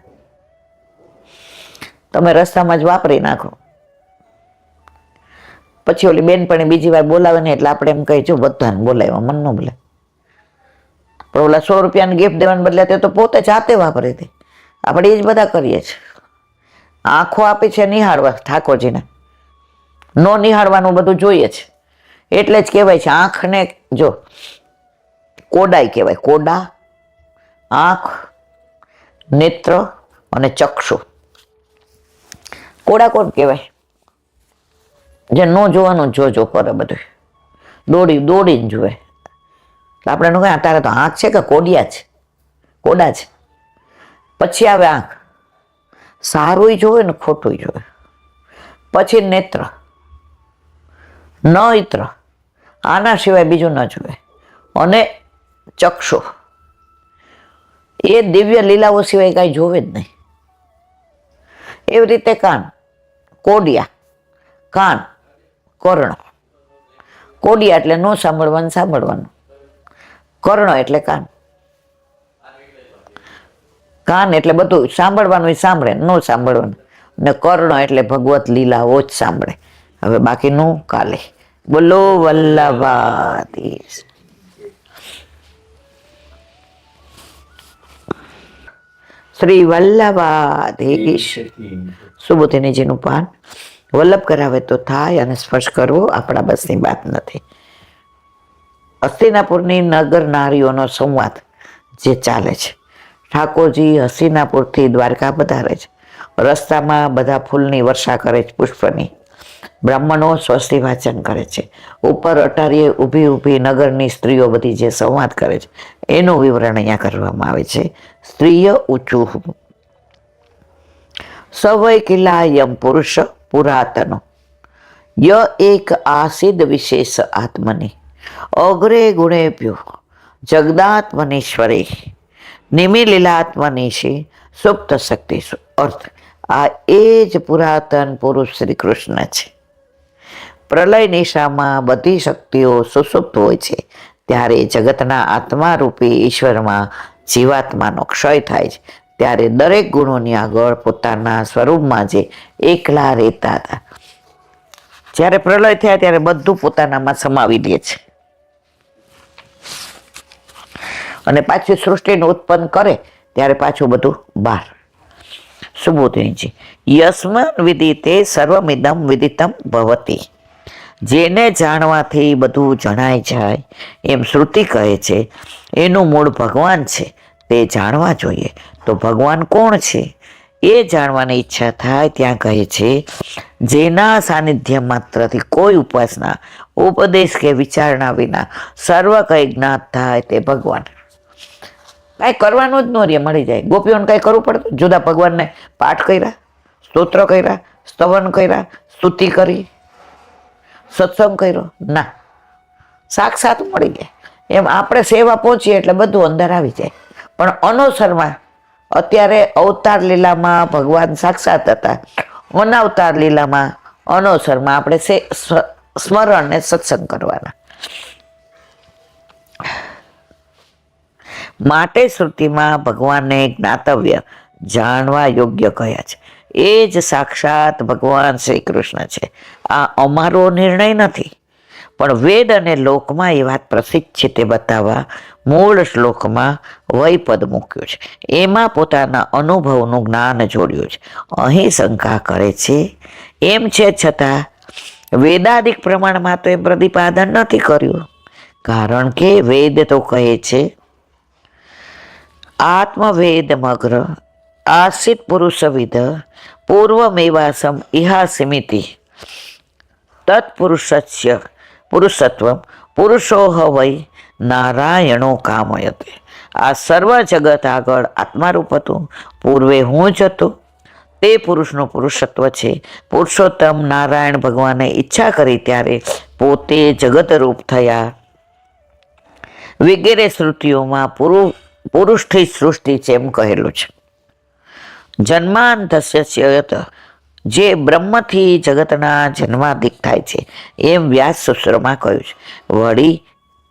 તમે રસ્તામાં જ વાપરી નાખો. પછી ઓલી બેનપણી બીજી વાર બોલાવે ને એટલે આપણે એમ કહી, જો બધાને બોલાવ્યા, મન ન બોલે. પણ ઓલા 100 રૂપિયાની ગિફ્ટ દેવાને બદલે તે તો પોતે જાતે વાપરી હતી. આપણે એ જ બધા કરીએ છીએ. આંખો આપી છે નિહાળવા ઠાકોરજીને, નો નિહાળવાનું બધું જોઈએ છે. એટલે જ કહેવાય છે આંખને જો કોડાઈ કહેવાય. કોડા, આંખ, નેત્ર અને ચક્ષુ. કોડા કોણ કહેવાય? જે ન જોવાનું જોજો કરે, બધું દોડીને જુએ. આપણે એનું કહે તારે તો આંખ છે કે કોડિયા છે? કોડા છે. પછી આવે આંખ, સારું જોવે ને ખોટું જોવે. પછી નેત્ર, નયત્ર, આના સિવાય બીજું ન જોવે. અને ચક્ષુ, એ દિવ્ય લીલાઓ સિવાય કાંઈ જોવે જ નહીં. એવી રીતે કાન, કોડિયા, કાન, કર્ણ. કોડિયા એટલે ન સાંભળવાનું, સાંભળવાનું. કર્ણ એટલે કાન. કાન એટલે બધું સાંભળવાનું, સાંભળે, ન સાંભળવાનું. ને કર્ણ એટલે ભગવત લીલાઓ જ સાંભળે. હવે બાકીનું કાલે. બોલો વલ્લભાધીશ. શ્રી વલ્લભાધીશ. સુબોધિનીજીનું પાન વલ્લભ કરાવે તો થાય, અને સ્પર્શ કરવો આપણા બસની વાત નથી. હસ્તિનાપુરની નગર નારીઓનો સંવાદ જે ચાલે છે. ઠાકોરજી હસ્તિનાપુરથી દ્વારકા પધારે છે. રસ્તામાં બધા ફૂલની વર્ષા કરે છે, પુષ્પની. બ્રાહ્મણો સ્વસ્તિ વાચન કરે છે. ઉપર અટારીએ ઊભી નગરની સ્ત્રીઓ બધી જે સંવાદ કરે છે એનું વિવરણ અહીંયા કરવામાં આવે છે. સ્ત્રીય ઊંચું સવય કિલાયમ પુરુષ પુરાતનો ય એક આસિદ વિશેષ આત્મની અગ્રે ગુણેભ્યો જગદાત્મનીશ્વરે નિમિલીલાત્મનીશી સુપ્ત શક્તિશુ. અર્થ, આ એ જ પુરાતન પુરુષ શ્રી કૃષ્ણ છે. પ્રલય નિશામાં બધી શક્તિઓ સુષુપ્ત હોય છે ત્યારે જગતના આત્મા રૂપી ઈશ્વરમાં જીવાત્માનો ક્ષય થાય છે ત્યારે દરેક ગુણોની આગળ પોતાના સ્વરૂપમાં જે એકલા રહેતા હતા, જ્યારે પ્રલય થયા ત્યારે બધું પોતાનામાં સમાવી લે છે અને પાછી સૃષ્ટિને ઉત્પન્ન કરે ત્યારે પાછું બધું બહાર. સુબોધની છે યસ્માન વિદિતે સર્વમિદમ વિદિતમ ભવતી. જેને જાણવાથી બધું જણાય જાય એમ શ્રુતિ કહે છે એનું મૂળ ભગવાન છે, તે જાણવા જોઈએ. તો ભગવાન કોણ છે એ જાણવાની ઈચ્છા થાય ત્યાં કહે છે જેના સાનિધ્ય માત્રથી કોઈ ઉપાસના ઉપદેશ કે વિચારણા વિના સર્વ કંઈ જ્ઞાત થાય તે ભગવાન. કાંઈ કરવાનું જ ન રે, મળી જાય. ગોપીઓને કાંઈ કરવું પડતું? જુદા ભગવાનને પાઠ કર્યા, સ્તોત્ર કર્યા, સ્તવન કર્યા, સ્તુતિ કરી, સત્સંગ કર્યો? ના, સાક્ષાત મળી ગયા. એમ આપણે સેવા પહોંચીએ એટલે બધું અંદર આવી જાય. પણ અનુસરમાં અત્યારે અવતાર લીલામાં ભગવાન સાક્ષાત હતા, અનાવતાર લીલામાં અનુસરમાં આપણે સ્મરણ ને સત્સંગ કરવાના. માટે શ્રુતિમાં ભગવાનને જ્ઞાતવ્ય જાણવા યોગ્ય કહ્યા છે. એ જ સાક્ષાત ભગવાન શ્રી કૃષ્ણ છે. આ અમારો નિર્ણય નથી, પણ વેદ અને લોકમાં એ વાત પ્રસિદ્ધ છે તે બતાવવા મૂળ શ્લોકમાં વૈપદ મૂક્યું છે. એમાં પોતાના અનુભવનું જ્ઞાન જોડ્યું છે. અહીં શંકા કરે છે એમ છે છતાં વેદાદિક પ્રમાણમાં તો એ પ્રતિપાદન નથી કર્યું, કારણ કે વેદ તો કહે છે આત્મવેદમગ્ર આસિત પુરુષવિદ પૂર્વમેવાસમ ઇહાસિમિતિ તત્પુરુષસ્ય પુરુષત્વમ પુરુષો વૈ નારાયણો કામયતે. આ સર્વ જગત આગળ આત્મારૂપ હતું, પૂર્વે હું જ હતો, તે પુરુષનું પુરુષત્વ છે. પુરુષોત્તમ નારાયણ ભગવાને ઈચ્છા કરી ત્યારે પોતે જગતરૂપ થયા વગેરે શ્રુતિઓમાં પુરુષથી સૃષ્ટિ છે એમ કહેલું છે. જન્માંતસ્ય જે બ્રહ્મથી જગતના જન્માદિક થાય છે એમ વ્યાસ સૂત્રમાં કહ્યું છે. વળી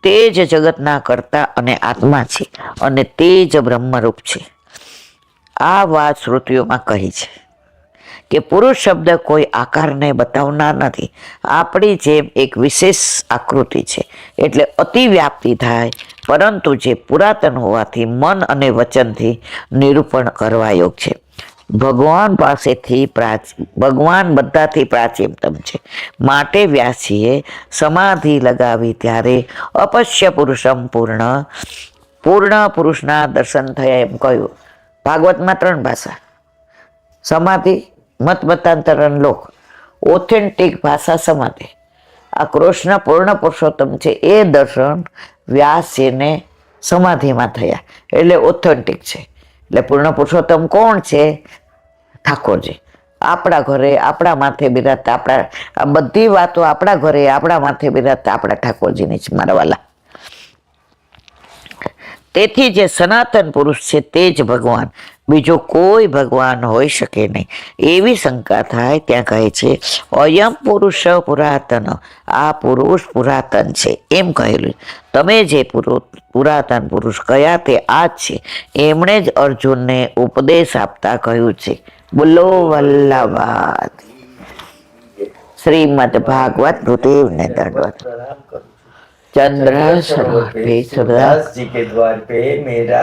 તે જ જગતના કર્તા અને આત્મા છે અને તે જ બ્રહ્મરૂપ છે. આ વાત શ્રુતિઓમાં કહી છે કે પુરુષ શબ્દ કોઈ આકારને બતાવનાર નથી, આપણી જેમ એક વિશેષ આકૃતિ છે એટલે અતિવ્યાપ્તિ થાય, પરંતુ જે પુરાતન હોવાથી મન અને વચનથી નિરૂપણ કરવા યોગ છે. ભગવાન પાસેથી ભગવાન બધાથી પ્રાચીનતમ છે. માટે વ્યાસીએ સમાધિ લગાવી ત્યારે અપશ્ય પુરુષમ પૂર્ણ પુરુષના દર્શન થયા એમ કહ્યું. ભાગવતમાં 3 ભાષા, સમાધિ, મત મતાંતરણ લોક, ઓથેન્ટિક ભાષા સમાધિ. આ કૃષ્ણ પૂર્ણ પુરુષોત્તમ છે એ દર્શન વ્યાસજીને સમાધિમાં થયા એટલે ઓથેન્ટિક છે. એટલે પૂર્ણ પુરુષોત્તમ કોણ છે? ઠાકોરજી. આપણા ઘરે આપણા માથે બિરાજતા, આપણા આ બધી વાતો આપણા ઘરે આપણા માથે બિરાજતા આપણા ઠાકોરજીની જ મારવાલા. તેથી જે સનાતન પુરુષ છે તે જ ભગવાન, બીજો કોઈ ભગવાન હોઈ શકે નહીં. એવી શંકા થાય ત્યાં કહે છે અયમ પુરુષ પુરાતન, આ પુરુષ પુરાતન છે એમ કહેલું. તમે જે પુરાતન પુરુષ કયા તે આ જ છે. એમણે જ અર્જુનને ઉપદેશ આપતા કહ્યું છે બોલો વલ્લભાદ. શ્રીમદ ભાગવત ભૂદેવને દંડવત. चंद्र सर्वे सूरदास जी के द्वार पे मेरा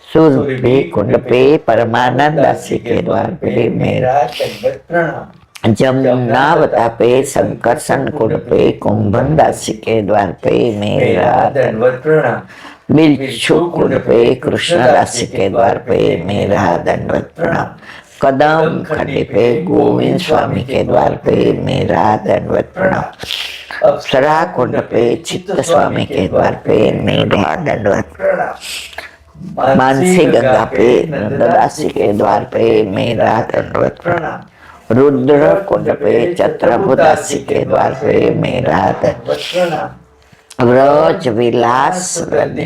सूर्य पे कुंड पे परमानंद दास जी के द्वार पे मेरा दंडवत प्रणाम. जमुनावता पे संकर्षण कुंड पे कुंभन दास जी के द्वार पे मेरा दंडवत प्रणाम. बिच्छू कुंड पे कृष्ण दास जी के द्वार पे मेरा दंडवत प्रणाम. कदम खंडे पे गोविंद स्वामी के द्वार पे मेरा दंडवत प्रणाम. अप्सरा कुंड पे चित्त स्वामी के द्वार पे मेरा दंडवत प्रणाम. मानसी गंगा पे नंददास जी के द्वार पे मेरा दंडवत प्रणाम. रुद्र कुंड पे चत्रभुदास जी के द्वार पे मेरा दंडवत प्रणाम. व्रज विलास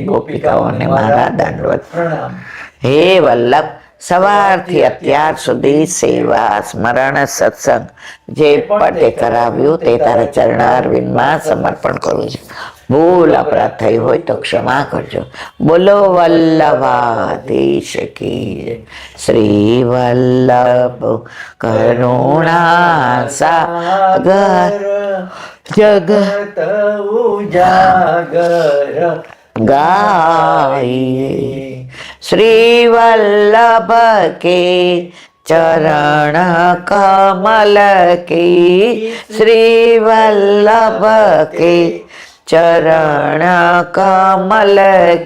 गोपिकाओं ने मारा दंडवत प्रणाम. हे वल्लभ સવારથી અત્યાર સુધી સેવા સ્મરણ સત્સંગ જે પણ તે કરાવ્યું તે તારા ચરણારવિંદમાં સમર્પણ કરું છું. ભૂલ અપરાધ થઈ હોય તો ક્ષમા કરજો. બોલો વલ્લભાધીશ કી જય. શ્રી વલ્લભ કરુણા સાગર જગત ઉજાગર ગાઈએ. શ્રી વલ્લભ કે ચરણ કમલ કી. શ્રી વલ્લભ કે ચરણ કમલ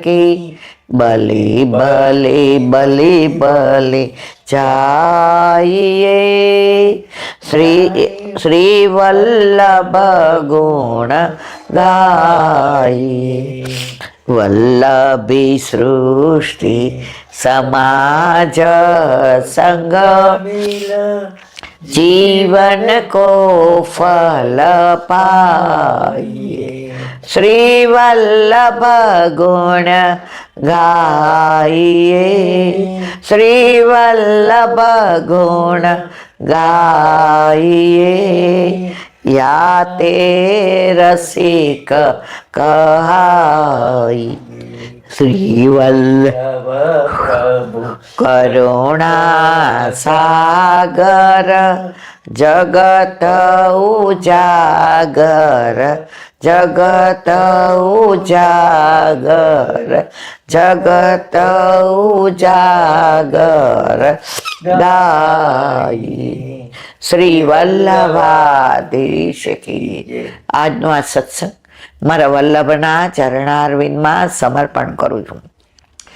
કી. બલી બલી બલી બલી જાઈએ. શ્રી વલ્લભ ગુણ ગાઈએ. વલ્લભી સૃષ્ટિ સમાજ સંગ जीवन को फल पाइए. श्री वल्लभ गुण गाइए. श्री वल्लभ गुण गाइए. या ते रसिक कहाई. श्री वल्लभ प्रभु करुणा सागर जगत उजागर. जगत उजागर जगत उजागर गाई. શ્રી વલ્લભાધીશ કી જય. આજનો આ સત્સંગ મારા વલ્લભના ચરણારવિંદમાં સમર્પણ કરું છું.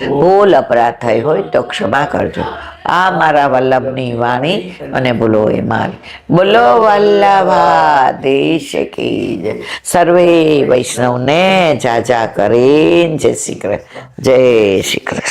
ભૂલ અપરાધ થઈ હોય તો ક્ષમા કરજો. આ મારા વલ્લભની વાણી અને બોલો એ મારી. બોલો વલ્લભાધીશ કી જય. સર્વે વૈષ્ણવને જાજા કરીને જય શ્રી કૃષ્ણ. જય શ્રી કૃષ્ણ.